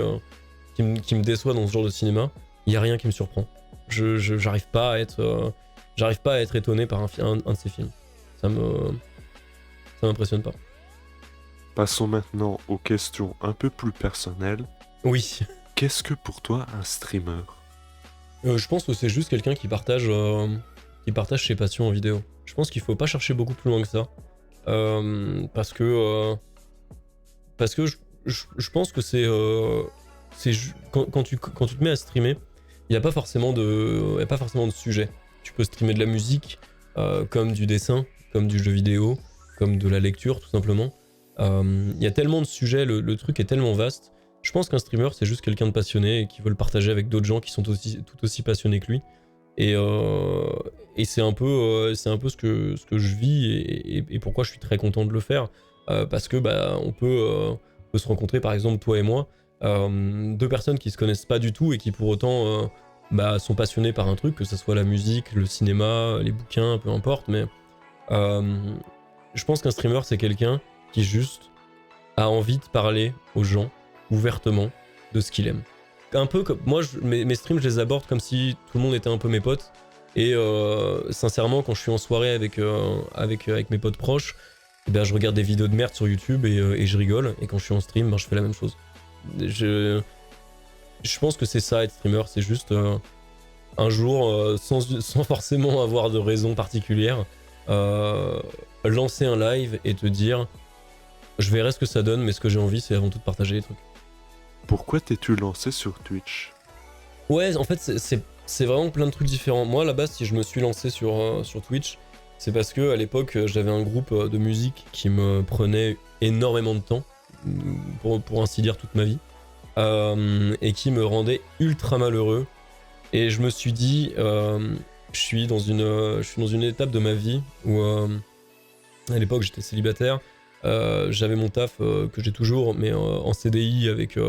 qui me déçoit dans ce genre de cinéma. Il y a rien qui me surprend. J'arrive pas à être étonné par un de ces films. Ça m'impressionne pas. Passons maintenant aux questions un peu plus personnelles. Oui. Qu'est-ce que pour toi un streamer? Je pense que c'est juste quelqu'un qui partage ses passions en vidéo. Je pense qu'il faut pas chercher beaucoup plus loin que ça. Parce que je pense que c'est quand tu te mets à streamer, il n'y a pas forcément de sujet. Tu peux streamer de la musique, comme du dessin, comme du jeu vidéo, comme de la lecture, tout simplement. Il y a tellement de sujets, le truc est tellement vaste. Je pense qu'un streamer, c'est juste quelqu'un de passionné et qui veut le partager avec d'autres gens qui sont tout aussi passionnés que lui. Et c'est un peu ce que je vis et pourquoi je suis très content de le faire. Parce que on peut se rencontrer, par exemple, toi et moi, deux personnes qui se connaissent pas du tout et qui pour autant sont passionnés par un truc, que ce soit la musique, le cinéma, les bouquins, peu importe. Mais je pense qu'un streamer, c'est quelqu'un qui juste a envie de parler aux gens ouvertement de ce qu'il aime. Un peu comme moi, mes streams, je les aborde comme si tout le monde était un peu mes potes. Et sincèrement, quand je suis en soirée avec mes potes proches, je regarde des vidéos de merde sur YouTube et je rigole. Et quand je suis en stream, je fais la même chose. Je pense que c'est ça, être streamer, c'est juste un jour, sans forcément avoir de raison particulière, lancer un live et te dire je verrai ce que ça donne, mais ce que j'ai envie, c'est avant tout de partager les trucs. Pourquoi t'es-tu lancé sur Twitch? Ouais, en fait, c'est vraiment plein de trucs différents. Moi, à la base, si je me suis lancé sur Twitch, c'est parce que à l'époque, j'avais un groupe de musique qui me prenait énormément de temps, pour ainsi dire toute ma vie, et qui me rendait ultra malheureux. Et je me suis dit, je suis dans une étape de ma vie où, à l'époque, j'étais célibataire. J'avais mon taf que j'ai toujours, mais en CDI avec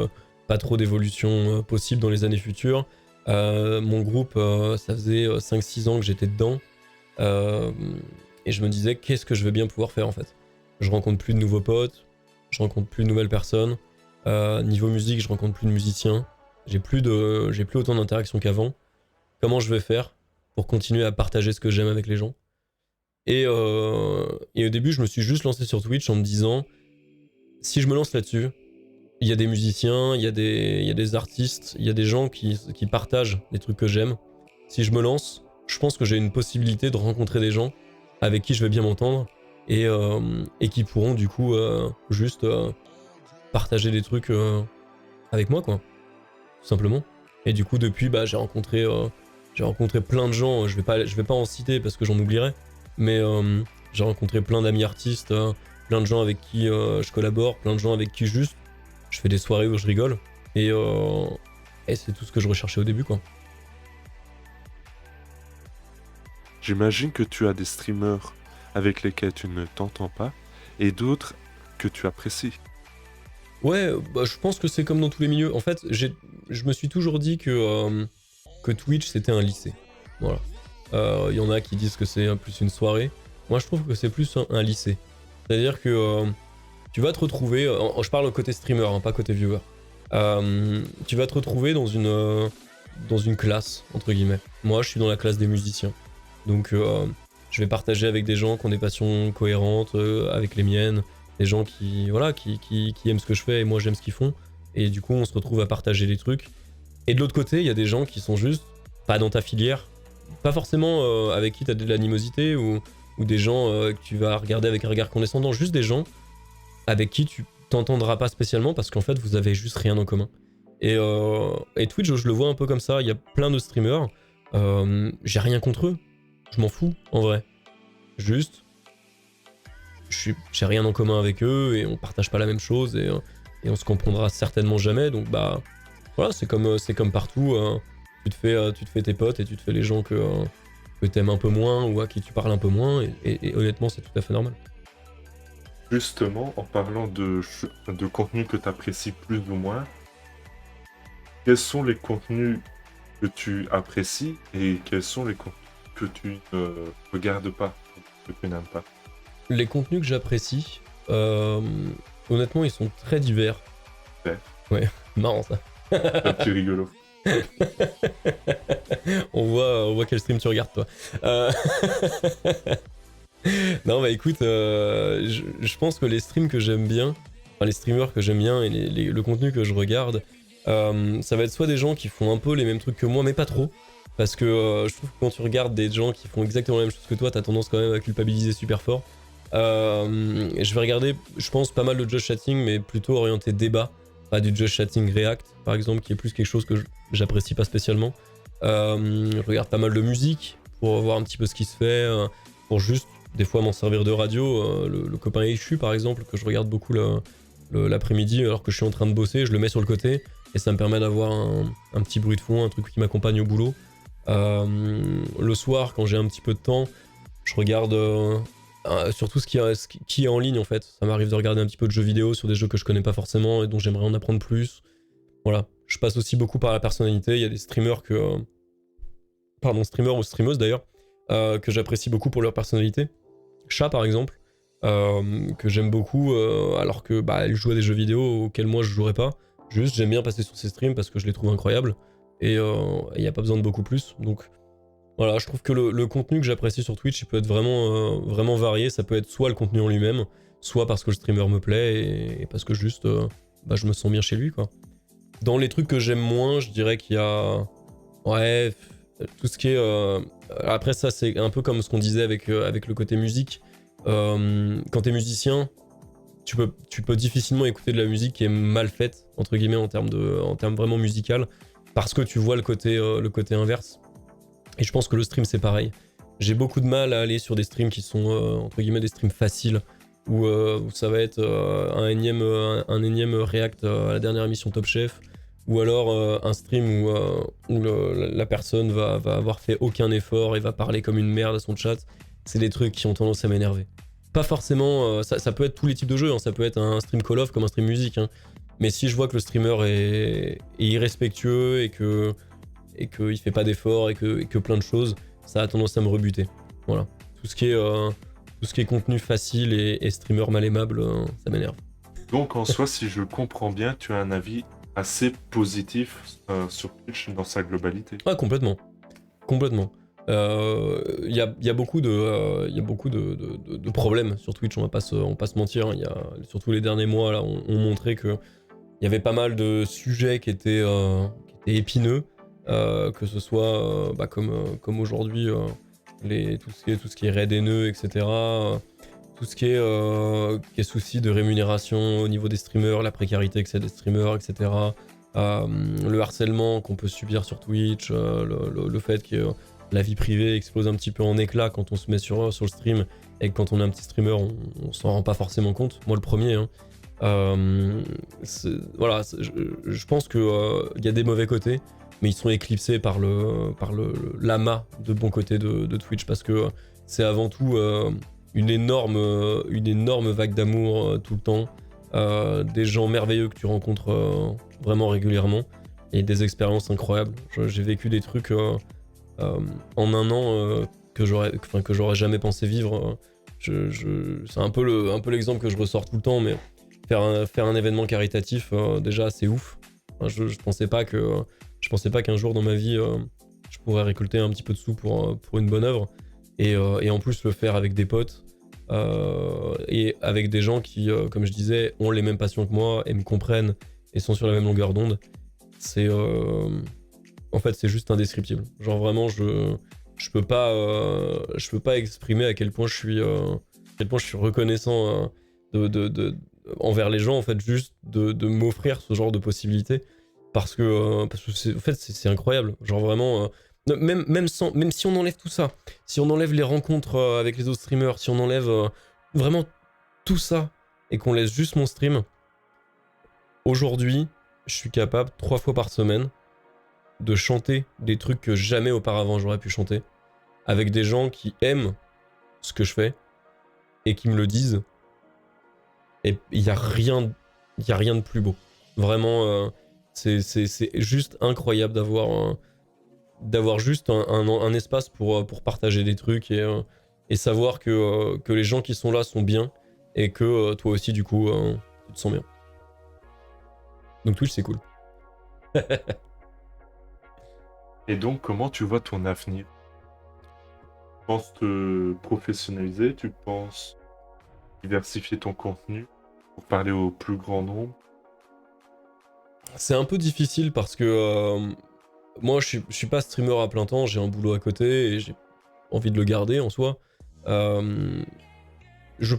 pas trop d'évolution possible dans les années futures. Mon groupe, ça faisait 5-6 ans que j'étais dedans. Et je me disais, qu'est-ce que je vais bien pouvoir faire en fait? Je rencontre plus de nouveaux potes, je rencontre plus de nouvelles personnes. Niveau musique, je rencontre plus de musiciens. J'ai plus autant d'interactions qu'avant. Comment je vais faire pour continuer à partager ce que j'aime avec les gens? Et au début, je me suis juste lancé sur Twitch en me disant, si je me lance là-dessus, il y a des musiciens, il y a des artistes, il y a des gens qui partagent les trucs que j'aime. Si je me lance, je pense que j'ai une possibilité de rencontrer des gens avec qui je vais bien m'entendre et qui pourront du coup juste partager des trucs avec moi, quoi, tout simplement. Et du coup, depuis, j'ai rencontré plein de gens. Je vais pas en citer parce que j'en oublierai. Mais j'ai rencontré plein d'amis artistes, plein de gens avec qui je collabore, plein de gens avec qui juste je fais des soirées où je rigole. Et c'est tout ce que je recherchais au début, quoi. J'imagine que tu as des streamers avec lesquels tu ne t'entends pas et d'autres que tu apprécies. Ouais, je pense que c'est comme dans tous les milieux. En fait, je me suis toujours dit que Twitch c'était un lycée. Voilà. Y en a qui disent que c'est plus une soirée. Moi, je trouve que c'est plus un lycée. C'est-à-dire que tu vas te retrouver, je parle côté streamer, hein, pas côté viewer. Tu vas te retrouver dans une classe, entre guillemets. Moi, je suis dans la classe des musiciens. Donc, je vais partager avec des gens qui ont des passions cohérentes avec les miennes, des gens qui aiment ce que je fais et moi j'aime ce qu'ils font. Et du coup, on se retrouve à partager des trucs. Et de l'autre côté, il y a des gens qui sont juste pas dans ta filière, pas forcément avec qui tu as de l'animosité ou des gens que tu vas regarder avec un regard condescendant, juste des gens avec qui tu t'entendras pas spécialement parce qu'en fait, vous avez juste rien en commun. Et Twitch, je le vois un peu comme ça. Il y a plein de streamers. J'ai rien contre eux. Je m'en fous, en vrai. Juste, j'ai rien en commun avec eux et on partage pas la même chose et on se comprendra certainement jamais. Donc bah, voilà, c'est comme partout. Tu te fais tes potes et tu te fais les gens que t'aimes un peu moins ou à qui tu parles un peu moins. Et honnêtement, c'est tout à fait normal. Justement, en parlant de contenu que tu apprécies plus ou moins, quels sont les contenus que tu apprécies et quels sont les contenus que tu ne regardes pas, que tu n'aimes pas? Les contenus que j'apprécie, honnêtement, ils sont très divers. Ouais, marrant ça. Un petit rigolo. on voit quel stream tu regardes, toi. Non, bah écoute, je pense que les streams que j'aime bien, enfin les streamers que j'aime bien et le contenu que je regarde, ça va être soit des gens qui font un peu les mêmes trucs que moi, mais pas trop. Parce que je trouve que quand tu regardes des gens qui font exactement la même chose que toi, t'as tendance quand même à culpabiliser super fort. Je vais regarder, je pense, pas mal de Just Chatting, mais plutôt orienté débat. Pas du Just Chatting React, par exemple, qui est plus quelque chose que j'apprécie pas spécialement. Je regarde pas mal de musique pour voir un petit peu ce qui se fait, pour juste des fois m'en servir de radio. Le copain Eschu, par exemple, que je regarde beaucoup l'après-midi alors que je suis en train de bosser, je le mets sur le côté et ça me permet d'avoir un petit bruit de fond, un truc qui m'accompagne au boulot. Le soir, quand j'ai un petit peu de temps, je regarde surtout ce qui est en ligne en fait. Ça m'arrive de regarder un petit peu de jeux vidéo sur des jeux que je connais pas forcément et dont j'aimerais en apprendre plus. Voilà. Je passe aussi beaucoup par la personnalité. Il y a des streamers streamers ou streameuses d'ailleurs, que j'apprécie beaucoup pour leur personnalité. Chat par exemple, que j'aime beaucoup alors que bah, elle joue à des jeux vidéo auxquels moi je jouerais pas. Juste j'aime bien passer sur ses streams parce que je les trouve incroyables et il n'y a pas besoin de beaucoup plus. Donc voilà, je trouve que le contenu que j'apprécie sur Twitch il peut être vraiment varié. Ça peut être soit le contenu en lui-même, soit parce que le streamer me plaît et parce que juste bah, je me sens bien chez lui quoi. Dans les trucs que j'aime moins, je dirais qu'il y a ouais, tout ce qui est après ça c'est un peu comme ce qu'on disait avec le côté musique. Quand t'es musicien, tu peux difficilement écouter de la musique qui est mal faite entre guillemets en termes vraiment musical parce que tu vois le côté inverse. Et je pense que le stream c'est pareil. J'ai beaucoup de mal à aller sur des streams qui sont entre guillemets des streams faciles où ça va être un énième react à la dernière émission Top Chef ou alors un stream où la personne va avoir fait aucun effort et va parler comme une merde à son chat. C'est des trucs qui ont tendance à m'énerver. Pas forcément, ça peut être tous les types de jeux, hein, ça peut être un stream Call of comme un stream musique, hein. Mais si je vois que le streamer est irrespectueux et qu'il fait pas d'efforts et que plein de choses, ça a tendance à me rebuter. Voilà. Tout ce qui est contenu facile et streamer mal aimable, ça m'énerve. Donc en soi, si je comprends bien, tu as un avis assez positif sur Twitch dans sa globalité. Ah, complètement. Il y a beaucoup de problèmes sur Twitch, on va pas se mentir. Hein. Surtout les derniers mois là, ont montré que il y avait pas mal de sujets qui étaient épineux, que ce soit bah, comme aujourd'hui tout ce qui est raid haineux, etc. Tout ce qui est souci de rémunération au niveau des streamers, la précarité que c'est des streamers, etc. Le harcèlement qu'on peut subir sur Twitch, le fait que la vie privée explose un petit peu en éclats quand on se met sur le stream et que quand on est un petit streamer, on s'en rend pas forcément compte. Moi le premier. Hein. Voilà, je pense qu'il y a des mauvais côtés, mais ils sont éclipsés par l'amas de bons côtés de Twitch parce que c'est avant tout une énorme vague d'amour tout le temps, des gens merveilleux que tu rencontres vraiment régulièrement et des expériences incroyables. J'ai vécu des trucs en un an que j'aurais jamais pensé vivre C'est un peu l'exemple que je ressors tout le temps, mais faire un événement caritatif, déjà, c'est ouf. Enfin, je pensais pas qu'un jour dans ma vie, je pourrais récolter un petit peu de sous pour une bonne œuvre. Et en plus, le faire avec des potes et avec des gens qui, comme je disais, ont les mêmes passions que moi et me comprennent et sont sur la même longueur d'onde. En fait, c'est juste indescriptible. Genre vraiment, je peux pas exprimer à quel point je suis reconnaissant envers les gens, en fait, juste de m'offrir ce genre de possibilités, parce que en fait, c'est incroyable. Genre vraiment, même si on enlève tout ça, si on enlève les rencontres avec les autres streamers, si on enlève vraiment tout ça et qu'on laisse juste mon stream, aujourd'hui, je suis capable 3 fois par semaine de chanter des trucs que jamais auparavant j'aurais pu chanter, avec des gens qui aiment ce que je fais et qui me le disent. Et il y a rien de plus beau. Vraiment, c'est juste incroyable d'avoir juste un espace pour partager des trucs et savoir que les gens qui sont là sont bien et que toi aussi, du coup, tu te sens bien. Donc Twitch, c'est cool. Et donc, comment tu vois ton avenir? Tu penses te professionnaliser? Tu penses diversifier ton contenu pour parler au plus grand nombre? C'est un peu difficile parce que moi, je suis pas streamer à plein temps, j'ai un boulot à côté et j'ai envie de le garder en soi. Je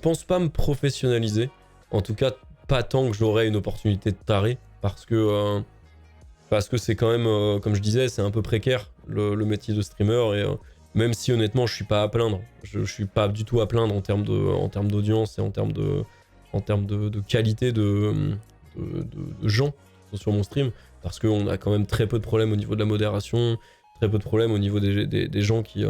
pense pas me professionnaliser, en tout cas pas tant que j'aurai une opportunité de taré, parce que c'est quand même, comme je disais, c'est un peu précaire le métier de streamer, et même si honnêtement je suis pas à plaindre, je suis pas du tout à plaindre en termes d'audience et en termes de qualité de gens qui sont sur mon stream, parce qu'on a quand même très peu de problèmes au niveau de la modération, très peu de problèmes au niveau des gens qui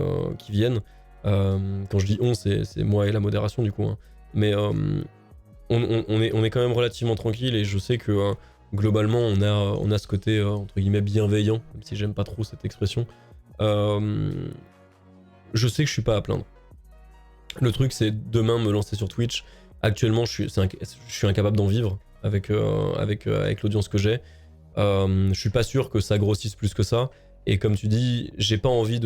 viennent. Quand je dis on, c'est moi et la modération du coup, hein. Mais on est quand même relativement tranquille, et je sais que globalement on a ce côté entre guillemets bienveillant, même si j'aime pas trop cette expression. Je sais que je suis pas à plaindre. Le truc, c'est demain me lancer sur Twitch. Actuellement, je suis incapable d'en vivre avec l'audience que j'ai. Je suis pas sûr que ça grossisse plus que ça. Et comme tu dis, j'ai pas envie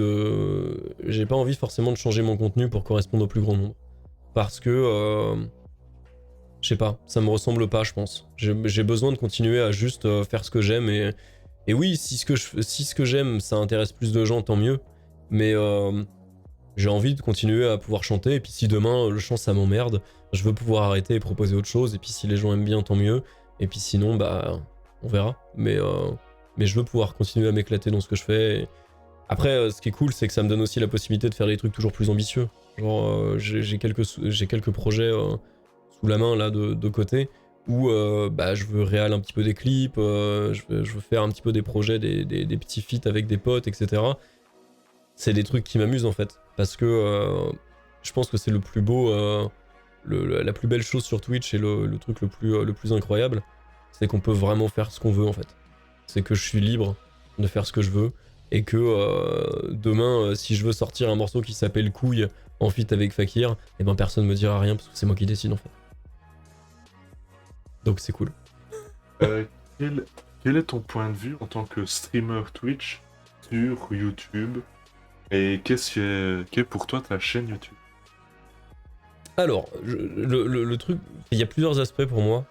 forcément de changer mon contenu pour correspondre au plus grand nombre. Parce que, je sais pas, ça me ressemble pas, je pense. J'ai besoin de continuer à juste faire ce que j'aime. Et oui, si ce que j'aime, ça intéresse plus de gens, tant mieux. Mais j'ai envie de continuer à pouvoir chanter. Et puis si demain, le chant, ça m'emmerde, je veux pouvoir arrêter et proposer autre chose. Et puis si les gens aiment bien, tant mieux. Et puis sinon, bah, on verra. Mais je veux pouvoir continuer à m'éclater dans ce que je fais. Et après, ce qui est cool, c'est que ça me donne aussi la possibilité de faire des trucs toujours plus ambitieux. Genre, j'ai quelques projets sous la main là de côté, où bah, je veux réal un petit peu des clips, je veux faire un petit peu des projets, des petits feats avec des potes, etc. C'est des trucs qui m'amusent en fait, parce que je pense que c'est le plus beau, la plus belle chose sur Twitch, et le truc le plus incroyable, c'est qu'on peut vraiment faire ce qu'on veut en fait. C'est que je suis libre de faire ce que je veux, et que demain, si je veux sortir un morceau qui s'appelle Couille en feat avec Fakir, et ben personne me dira rien parce que c'est moi qui décide en fait. Donc c'est cool. Quel est ton point de vue en tant que streamer Twitch sur YouTube, et qu'est pour toi ta chaîne YouTube? Alors, le truc, il y a plusieurs aspects pour moi.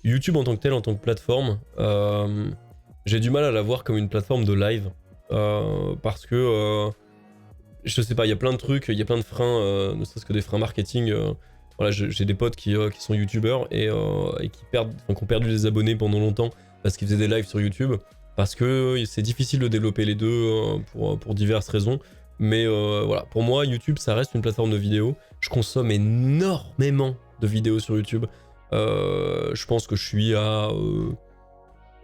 YouTube en tant que tel, en tant que plateforme, j'ai du mal à la voir comme une plateforme de live, parce que je sais pas, il y a plein de trucs, il y a plein de freins, ne serait-ce que des freins marketing. Voilà, j'ai des potes qui sont youtubeurs et qui ont perdu des abonnés pendant longtemps parce qu'ils faisaient des lives sur YouTube, parce que c'est difficile de développer les deux pour diverses raisons. Mais voilà, pour moi, YouTube, ça reste une plateforme de vidéo. Je consomme énormément de vidéos sur YouTube. Je pense que je suis à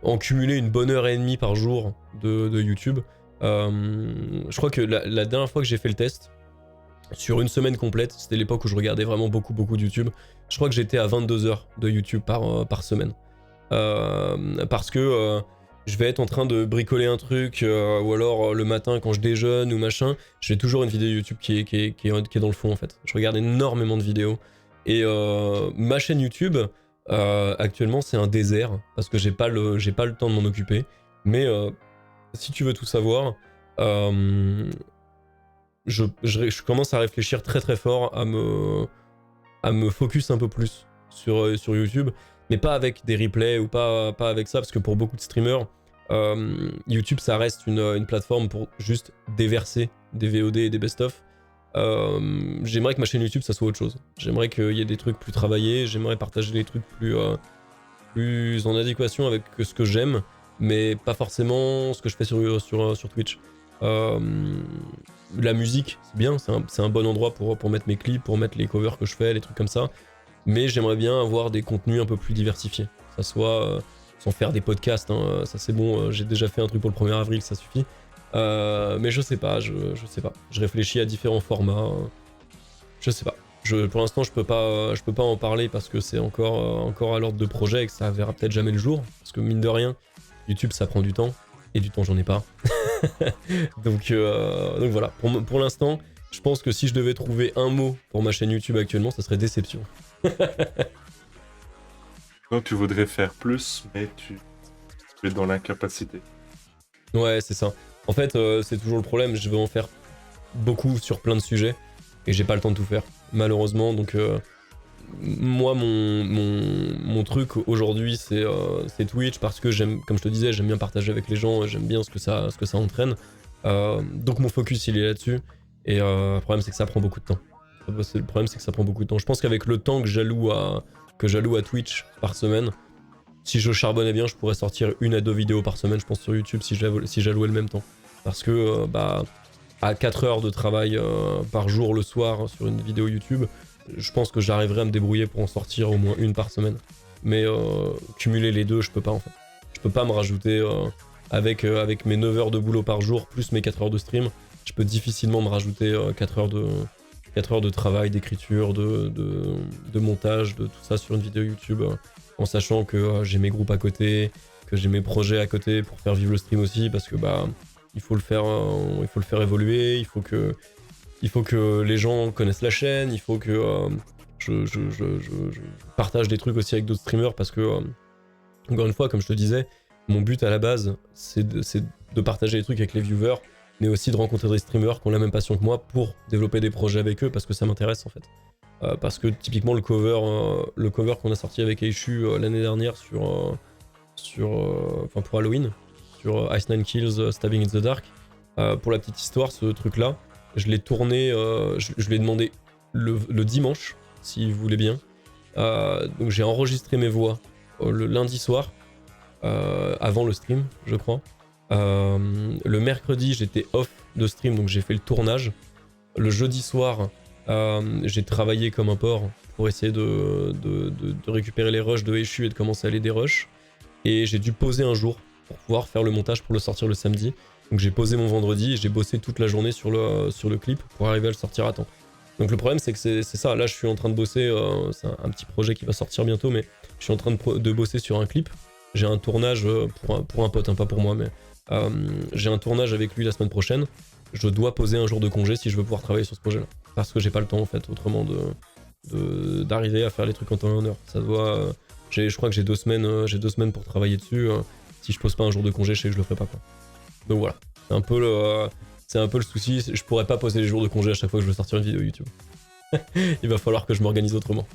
en cumuler une bonne heure et demie par jour de YouTube. Je crois que la dernière fois que j'ai fait le test, sur une semaine complète, c'était l'époque où je regardais vraiment beaucoup de YouTube, je crois que j'étais à 22 heures de YouTube par semaine. Parce que je vais être en train de bricoler un truc, ou alors le matin quand je déjeune ou machin, j'ai toujours une vidéo YouTube qui est dans le fond en fait. Je regarde énormément de vidéos. Et ma chaîne YouTube, actuellement c'est un désert, parce que j'ai pas le temps de m'en occuper. Mais si tu veux tout savoir, je commence à réfléchir très très fort à me focus un peu plus sur YouTube, mais pas avec des replays ou pas avec ça, parce que pour beaucoup de streamers, YouTube ça reste une plateforme pour juste déverser des VOD et des best-of. J'aimerais que ma chaîne YouTube ça soit autre chose. J'aimerais qu'il y ait des trucs plus travaillés, j'aimerais partager des trucs plus en adéquation avec ce que j'aime, mais pas forcément ce que je fais sur Twitch. La musique, c'est bien, c'est un bon endroit pour mettre mes clips, pour mettre les covers que je fais, les trucs comme ça. Mais j'aimerais bien avoir des contenus un peu plus diversifiés. Que ça soit sans faire des podcasts, hein, ça c'est bon, j'ai déjà fait un truc pour le 1er avril, ça suffit. Mais je sais pas, je sais pas. Je réfléchis à différents formats. Je sais pas. Pour l'instant, je peux pas en parler parce que c'est encore à l'ordre de projet et que ça verra peut-être jamais le jour. Parce que mine de rien, YouTube ça prend du temps. Et du temps, j'en ai pas. donc voilà. Pour l'instant, je pense que si je devais trouver un mot pour ma chaîne YouTube actuellement, ça serait déception. Donc tu voudrais faire plus, mais tu es dans l'incapacité. Ouais, c'est ça. En fait, c'est toujours le problème. Je veux en faire beaucoup sur plein de sujets et j'ai pas le temps de tout faire, malheureusement. Donc moi, mon truc aujourd'hui, c'est Twitch parce que comme je te disais, j'aime bien partager avec les gens, j'aime bien ce que ça entraîne. Donc mon focus, il est là-dessus. Et le problème, c'est que ça prend beaucoup de temps. Le problème, c'est que ça prend beaucoup de temps. Je pense qu'avec le temps que j'alloue à Twitch par semaine, si je charbonnais bien, je pourrais sortir 1 à 2 vidéos par semaine, je pense, sur YouTube si j'allouais le même temps. Parce que, à 4 heures de travail par jour le soir sur une vidéo YouTube, je pense que j'arriverai à me débrouiller pour en sortir au moins 1 par semaine. Mais cumuler les deux, je peux pas en fait. Je peux pas me rajouter avec mes 9 heures de boulot par jour plus mes 4 heures de stream. Je peux difficilement me rajouter 4 heures de travail, d'écriture, de montage, de tout ça sur une vidéo YouTube, en sachant que j'ai mes groupes à côté, que j'ai mes projets à côté pour faire vivre le stream aussi, parce que il faut le faire évoluer, il faut que les gens connaissent la chaîne, il faut que je partage des trucs aussi avec d'autres streamers, parce que encore une fois, comme je te disais, mon but à la base, c'est de partager des trucs avec les viewers, mais aussi de rencontrer des streamers qui ont la même passion que moi pour développer des projets avec eux, parce que ça m'intéresse en fait. Parce que typiquement le cover qu'on a sorti avec Aishu l'année dernière pour Halloween, sur Ice Nine Kills Stabbing in the Dark, pour la petite histoire, ce truc là, je l'ai tourné, je l'ai demandé le dimanche, si vous voulez bien. Donc j'ai enregistré mes voix le lundi soir, avant le stream, je crois. Le mercredi, j'étais off de stream, donc j'ai fait le tournage. Le jeudi soir, j'ai travaillé comme un porc pour essayer de récupérer les rushs de Eshu et de commencer à aller des rushs. Et j'ai dû poser un jour pour pouvoir faire le montage pour le sortir le samedi. Donc j'ai posé mon vendredi et j'ai bossé toute la journée sur le clip pour arriver à le sortir à temps. Donc le problème c'est que c'est ça, là je suis en train de bosser, c'est un petit projet qui va sortir bientôt, mais je suis en train de bosser sur un clip. J'ai un tournage pour un pote, hein, pas pour moi, mais j'ai un tournage avec lui la semaine prochaine. Je dois poser un jour de congé si je veux pouvoir travailler sur ce projet-là. Parce que j'ai pas le temps en fait, autrement d'arriver à faire les trucs en temps et en heure. Ça doit, je crois que j'ai 2 semaines pour travailler dessus. Si je pose pas un jour de congé, je sais que je le ferai pas, quoi. Donc voilà, c'est un peu le souci. Je pourrais pas poser les jours de congé à chaque fois que je veux sortir une vidéo YouTube. Il va falloir que je m'organise autrement.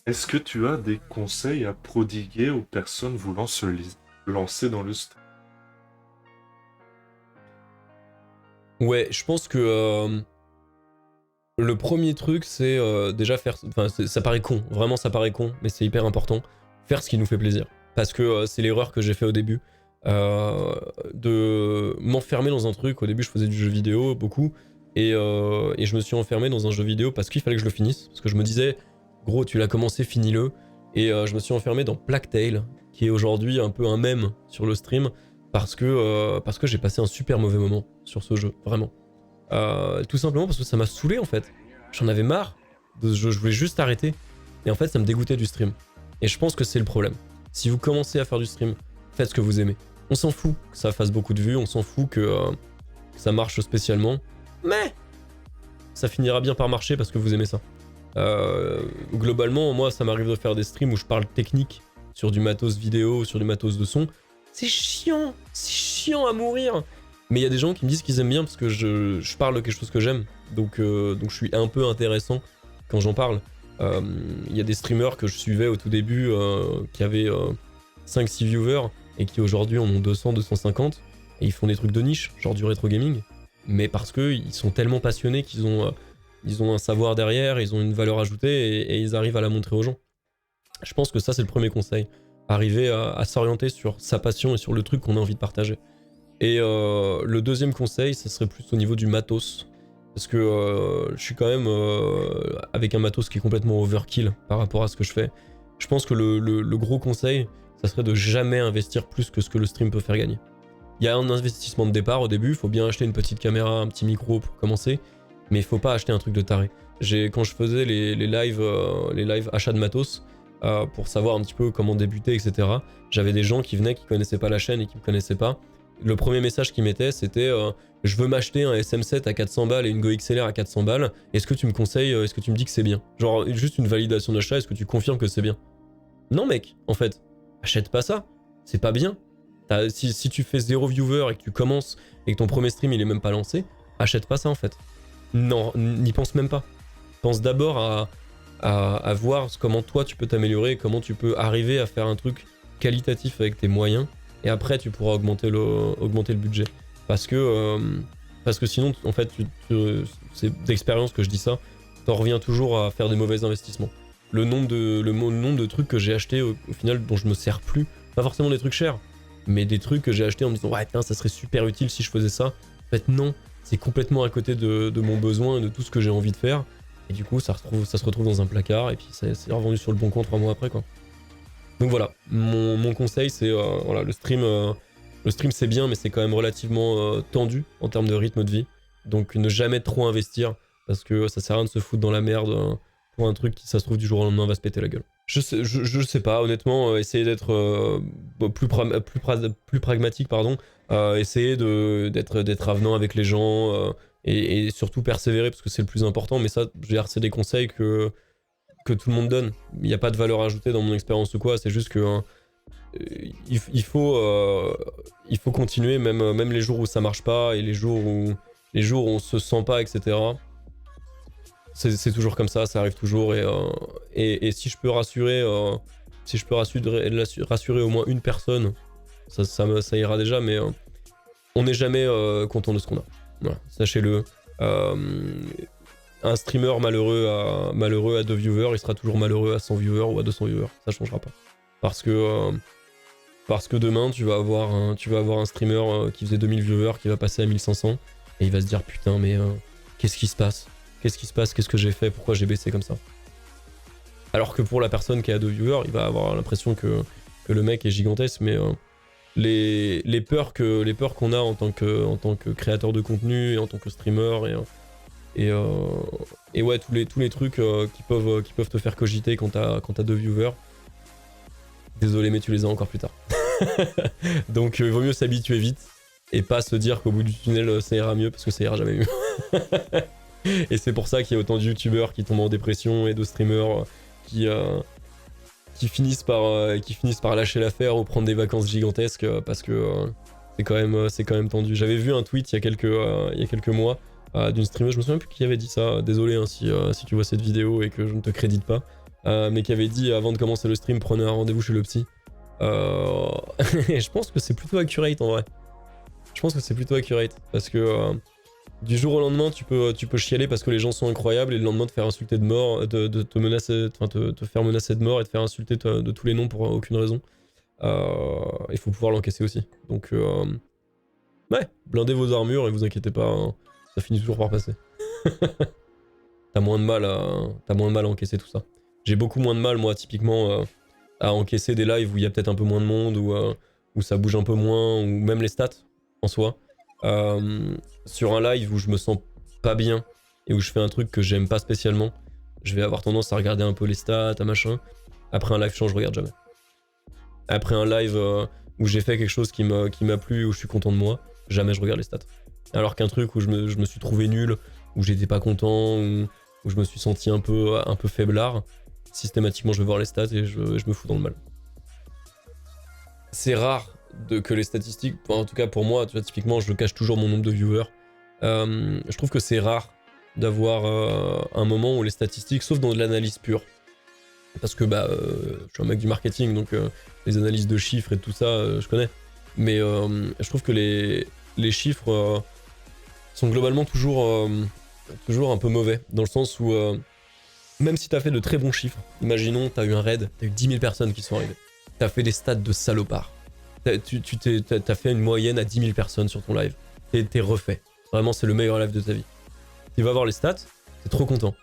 Est-ce que tu as des conseils à prodiguer aux personnes voulant se lancer dans le stream? Ouais, je pense que le premier truc, c'est déjà faire... Enfin, ça paraît con, vraiment ça paraît con, mais c'est hyper important. Faire ce qui nous fait plaisir. Parce que c'est l'erreur que j'ai fait au début. De m'enfermer dans un truc. Au début, je faisais du jeu vidéo, beaucoup. Et je me suis enfermé dans un jeu vidéo parce qu'il fallait que je le finisse. Parce que je me disais, gros, tu l'as commencé, finis-le. Et je me suis enfermé dans Plague Tale, qui est aujourd'hui un peu un mème sur le stream. Parce que j'ai passé un super mauvais moment sur ce jeu, vraiment. Tout simplement parce que ça m'a saoulé en fait. J'en avais marre. Je voulais juste arrêter. Et en fait, ça me dégoûtait du stream. Et je pense que c'est le problème. Si vous commencez à faire du stream, faites ce que vous aimez. On s'en fout que ça fasse beaucoup de vues, on s'en fout que ça marche spécialement, mais ça finira bien par marcher parce que vous aimez ça. Globalement, moi, ça m'arrive de faire des streams où je parle technique sur du matos vidéo, sur du matos de son. C'est chiant à mourir. Mais il y a des gens qui me disent qu'ils aiment bien parce que je parle de quelque chose que j'aime. Donc je suis un peu intéressant quand j'en parle. Il y a des streamers que je suivais au tout début qui avaient 5-6 viewers et qui aujourd'hui en ont 200, 250 et ils font des trucs de niche, genre du rétro gaming, mais parce qu'ils sont tellement passionnés qu'ils ont un savoir derrière, ils ont une valeur ajoutée et ils arrivent à la montrer aux gens. Je pense que ça c'est le premier conseil, arriver à s'orienter sur sa passion et sur le truc qu'on a envie de partager. Et le deuxième conseil, ça serait plus au niveau du matos. Parce que je suis quand même avec un matos qui est complètement overkill par rapport à ce que je fais. Je pense que le gros conseil, ça serait de jamais investir plus que ce que le stream peut faire gagner. Il y a un investissement de départ au début, il faut bien acheter une petite caméra, un petit micro pour commencer, mais il faut pas acheter un truc de taré. Quand je faisais les lives achats de matos, pour savoir un petit peu comment débuter, etc., j'avais des gens qui venaient, qui connaissaient pas la chaîne et qui me connaissaient pas. Le premier message qu'ils mettaient, c'était je veux m'acheter un SM7 à 400 balles et une Go XLR à 400 balles, est-ce que tu me conseilles, est-ce que tu me dis que c'est bien? Genre juste une validation d'achat, est-ce que tu confirmes que c'est bien? Non mec, en fait, achète pas ça, c'est pas bien. Si tu fais 0 viewer et que tu commences et que ton premier stream il est même pas lancé, achète pas ça en fait. Non, n'y pense même pas. Pense d'abord à voir comment toi tu peux t'améliorer, comment tu peux arriver à faire un truc qualitatif avec tes moyens, et après tu pourras augmenter le budget. Parce que sinon, en fait, c'est d'expérience que je dis ça, t'en reviens toujours à faire des mauvais investissements. Le nombre de trucs que j'ai achetés au final dont je me sers plus, pas forcément des trucs chers, mais des trucs que j'ai achetés en me disant ouais putain ça serait super utile si je faisais ça. En fait non, c'est complètement à côté de mon besoin et de tout ce que j'ai envie de faire. Et du coup ça se retrouve dans un placard et puis c'est revendu sur le bon coin 3 mois après quoi. Donc voilà, mon conseil c'est voilà, le stream c'est bien mais c'est quand même relativement tendu en termes de rythme de vie. Donc ne jamais trop investir parce que ça sert à rien de se foutre dans la merde pour un truc qui ça se trouve du jour au lendemain va se péter la gueule. Je sais pas, honnêtement, essayer d'être plus pragmatique, pardon. Essayer d'être avenant avec les gens et surtout persévérer parce que c'est le plus important. Mais ça, je veux dire, c'est des conseils que tout le monde donne. Il n'y a pas de valeur ajoutée dans mon expérience ou quoi. C'est juste que il faut continuer même les jours où ça marche pas et les jours où on se sent pas, etc. C'est toujours comme ça arrive toujours et si je peux rassurer au moins une personne, ça ira déjà, mais on n'est jamais content de ce qu'on a. Voilà, sachez-le. Un streamer malheureux à 2 viewers, il sera toujours malheureux à 100 viewers ou à 200 viewers, ça changera pas. Parce que demain tu vas avoir un streamer qui faisait 2000 viewers qui va passer à 1500 et il va se dire putain mais qu'est-ce qui se passe? Qu'est-ce que j'ai fait? Pourquoi j'ai baissé comme ça? Alors que pour la personne qui a 2 viewers, il va avoir l'impression que le mec est gigantesque, mais les peurs qu'on a en tant que créateur de contenu et en tant que streamer et ouais tous les trucs qui peuvent te faire cogiter quand t'as 2 viewers. Désolé mais tu les as encore plus tard. Donc il vaut mieux s'habituer vite et pas se dire qu'au bout du tunnel ça ira mieux parce que ça ira jamais mieux. Et c'est pour ça qu'il y a autant de youtubeurs qui tombent en dépression et de streamers qui finissent par lâcher l'affaire ou prendre des vacances gigantesques parce que c'est quand même tendu. J'avais vu un tweet il y a quelques mois d'une streamer, je me souviens plus qui avait dit ça, désolé hein, si tu vois cette vidéo et que je ne te crédite pas, mais qui avait dit avant de commencer le stream prenez un rendez-vous chez le psy. Et je pense que c'est plutôt accurate en vrai. Je pense que c'est plutôt accurate parce que du jour au lendemain, tu peux chialer parce que les gens sont incroyables et le lendemain te faire insulter de mort, de te menacer, enfin te faire menacer de mort et te faire insulter de tous les noms pour aucune raison. Il faut pouvoir l'encaisser aussi. Donc ouais, blindez vos armures et vous inquiétez pas, hein, ça finit toujours par passer. T'as moins de mal à encaisser tout ça. J'ai beaucoup moins de mal moi typiquement à encaisser des lives où il y a peut-être un peu moins de monde où ça bouge un peu moins ou même les stats en soi. Sur un live où je me sens pas bien et où je fais un truc que j'aime pas spécialement, je vais avoir tendance à regarder un peu les stats, à machin. Après un live chiant, je regarde jamais. Après un live où j'ai fait quelque chose qui m'a plu, où je suis content de moi, jamais je regarde les stats. Alors qu'un truc où je me suis trouvé nul, où j'étais pas content, où je me suis senti un peu faiblard, systématiquement je vais voir les stats et je me fous dans le mal. C'est rare que les statistiques, en tout cas pour moi, tu vois, typiquement je cache toujours mon nombre de viewers. Je trouve que c'est rare d'avoir un moment où les statistiques, sauf dans de l'analyse pure. Parce que je suis un mec du marketing, donc les analyses de chiffres et tout ça, je connais. Mais je trouve que les chiffres sont globalement toujours un peu mauvais, dans le sens où même si t'as fait de très bons chiffres, imaginons t'as eu un raid, t'as eu 10 000 personnes qui sont arrivées, t'as fait des stats de salopard, t'as fait une moyenne à 10 000 personnes sur ton live, t'es refait, vraiment c'est le meilleur live de ta vie. Tu vas voir les stats, t'es trop content,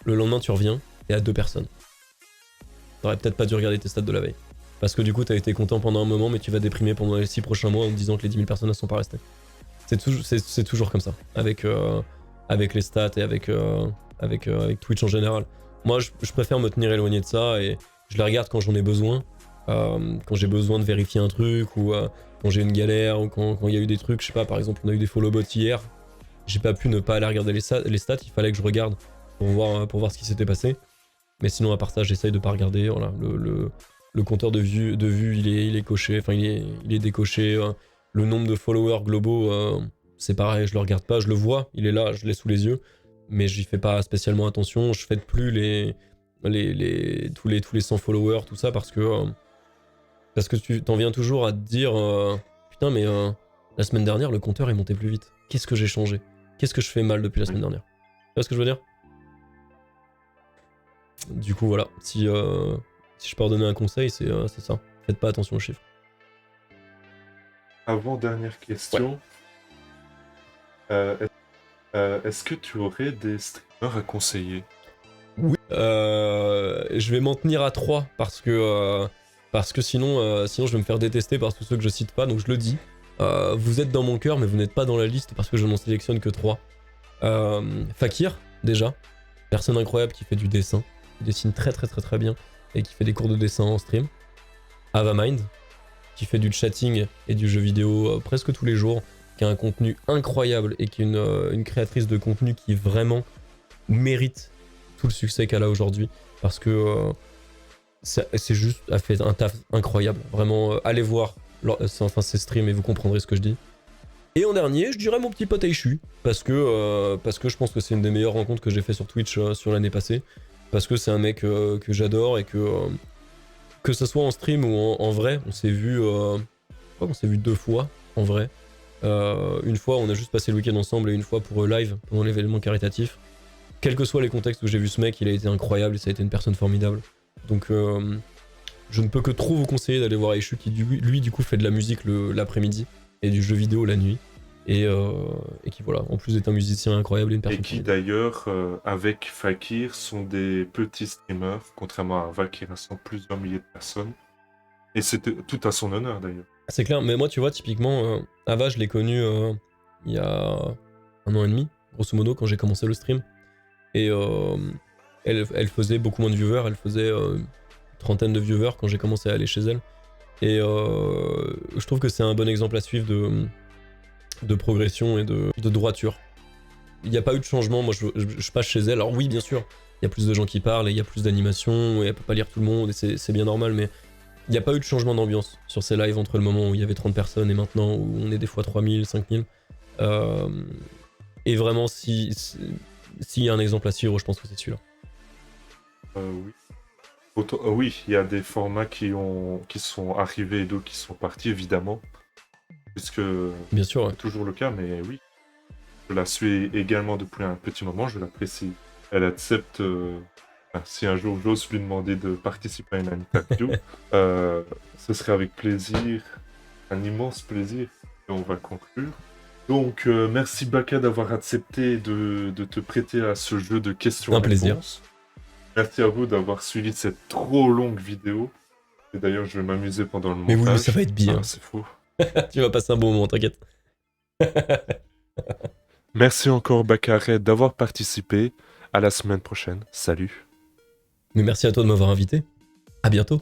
le lendemain tu reviens, t'es à 2 personnes. T'aurais peut-être pas dû regarder tes stats de la veille, parce que du coup t'as été content pendant un moment, mais tu vas déprimer pendant les 6 prochains mois en te disant que les 10 000 personnes ne sont pas restées. C'est toujours comme ça, avec les stats et avec Twitch en général. Moi, je préfère me tenir éloigné de ça et je les regarde quand j'en ai besoin. Quand j'ai besoin de vérifier un truc ou quand j'ai une galère ou quand il y a eu des trucs, je sais pas, par exemple, on a eu des follow bots hier. J'ai pas pu ne pas aller regarder les stats, il fallait que je regarde pour voir ce qui s'était passé. Mais sinon, à part ça, j'essaye de pas regarder. Voilà, le compteur de vues, il est coché, enfin, il est décoché. Le nombre de followers globaux, c'est pareil, je le regarde pas, je le vois, il est là, je l'ai sous les yeux. Mais j'y fais pas spécialement attention, je fête plus tous les 100 followers, tout ça, parce que tu t'en viens toujours à te dire putain mais la semaine dernière le compteur est monté plus vite. Qu'est-ce que j'ai changé? Qu'est-ce que je fais mal depuis la semaine dernière? Tu vois ce que je veux dire? Du coup voilà, si je peux redonner un conseil, c'est ça. Faites pas attention aux chiffres. Avant-dernière question. Est-ce que tu aurais des streamers à conseiller? Oui. Je vais m'en tenir à 3 parce que sinon je vais me faire détester par tous ceux que je cite pas, donc je le dis. Vous êtes dans mon cœur, mais vous n'êtes pas dans la liste parce que je n'en sélectionne que 3. Fakir, déjà. Personne incroyable qui fait du dessin. Qui dessine très très très très bien et qui fait des cours de dessin en stream. Avamind, qui fait du chatting et du jeu vidéo presque tous les jours, qui a un contenu incroyable et qui est une créatrice de contenu qui vraiment mérite tout le succès qu'elle a aujourd'hui, parce que c'est juste, elle fait un taf incroyable. Vraiment, allez voir ses streams et vous comprendrez ce que je dis. Et en dernier, je dirais mon petit pote Aishu, parce que je pense que c'est une des meilleures rencontres que j'ai fait sur Twitch sur l'année passée, parce que c'est un mec que j'adore et que ce soit en stream ou en vrai, on s'est vu 2 fois en vrai. Une fois, on a juste passé le week-end ensemble et une fois pour live pendant l'événement caritatif. Quels que soient les contextes où j'ai vu ce mec, il a été incroyable et ça a été une personne formidable. Donc je ne peux que trop vous conseiller d'aller voir Aishu qui lui du coup fait de la musique l'après-midi et du jeu vidéo la nuit. Et qui voilà, en plus d'être un musicien incroyable et une personne. Et qui d'ailleurs, avec Fakir, sont des petits streamers, contrairement à Ava qui rassemble plusieurs milliers de personnes. Et c'était tout à son honneur d'ailleurs. C'est clair, mais moi tu vois, typiquement, Ava je l'ai connue il y a 1 an et demi, grosso modo, quand j'ai commencé le stream. Et elle faisait beaucoup moins de viewers, elle faisait une 30aine de viewers quand j'ai commencé à aller chez elle. Et je trouve que c'est un bon exemple à suivre de progression et de droiture. Il n'y a pas eu de changement, moi je passe chez elle, alors oui bien sûr, il y a plus de gens qui parlent et il y a plus d'animation et elle peut pas lire tout le monde et c'est bien normal, mais il n'y a pas eu de changement d'ambiance sur ces lives entre le moment où il y avait 30 personnes et maintenant où on est des fois 3000, 5000. Et vraiment, s'il y a un exemple à suivre, je pense que c'est celui-là. Oui. Oui, il y a des formats qui sont arrivés et d'autres qui sont partis, évidemment. Puisque bien sûr, ouais. C'est toujours le cas, mais oui. Je la suis également depuis un petit moment, je l'apprécie. Elle accepte, si un jour j'ose lui demander de participer à une interview, ce serait avec plaisir, un immense plaisir, et on va conclure. Donc, merci Baka d'avoir accepté de te prêter à ce jeu de questions-réponses. Un plaisir. Merci à vous d'avoir suivi cette trop longue vidéo. Et d'ailleurs, je vais m'amuser pendant le montage. Mais oui, mais ça va être bien. Ah, c'est fou. Tu vas passer un bon moment, t'inquiète. Merci encore Bakaret d'avoir participé. À la semaine prochaine. Salut. Mais merci à toi de m'avoir invité. À bientôt.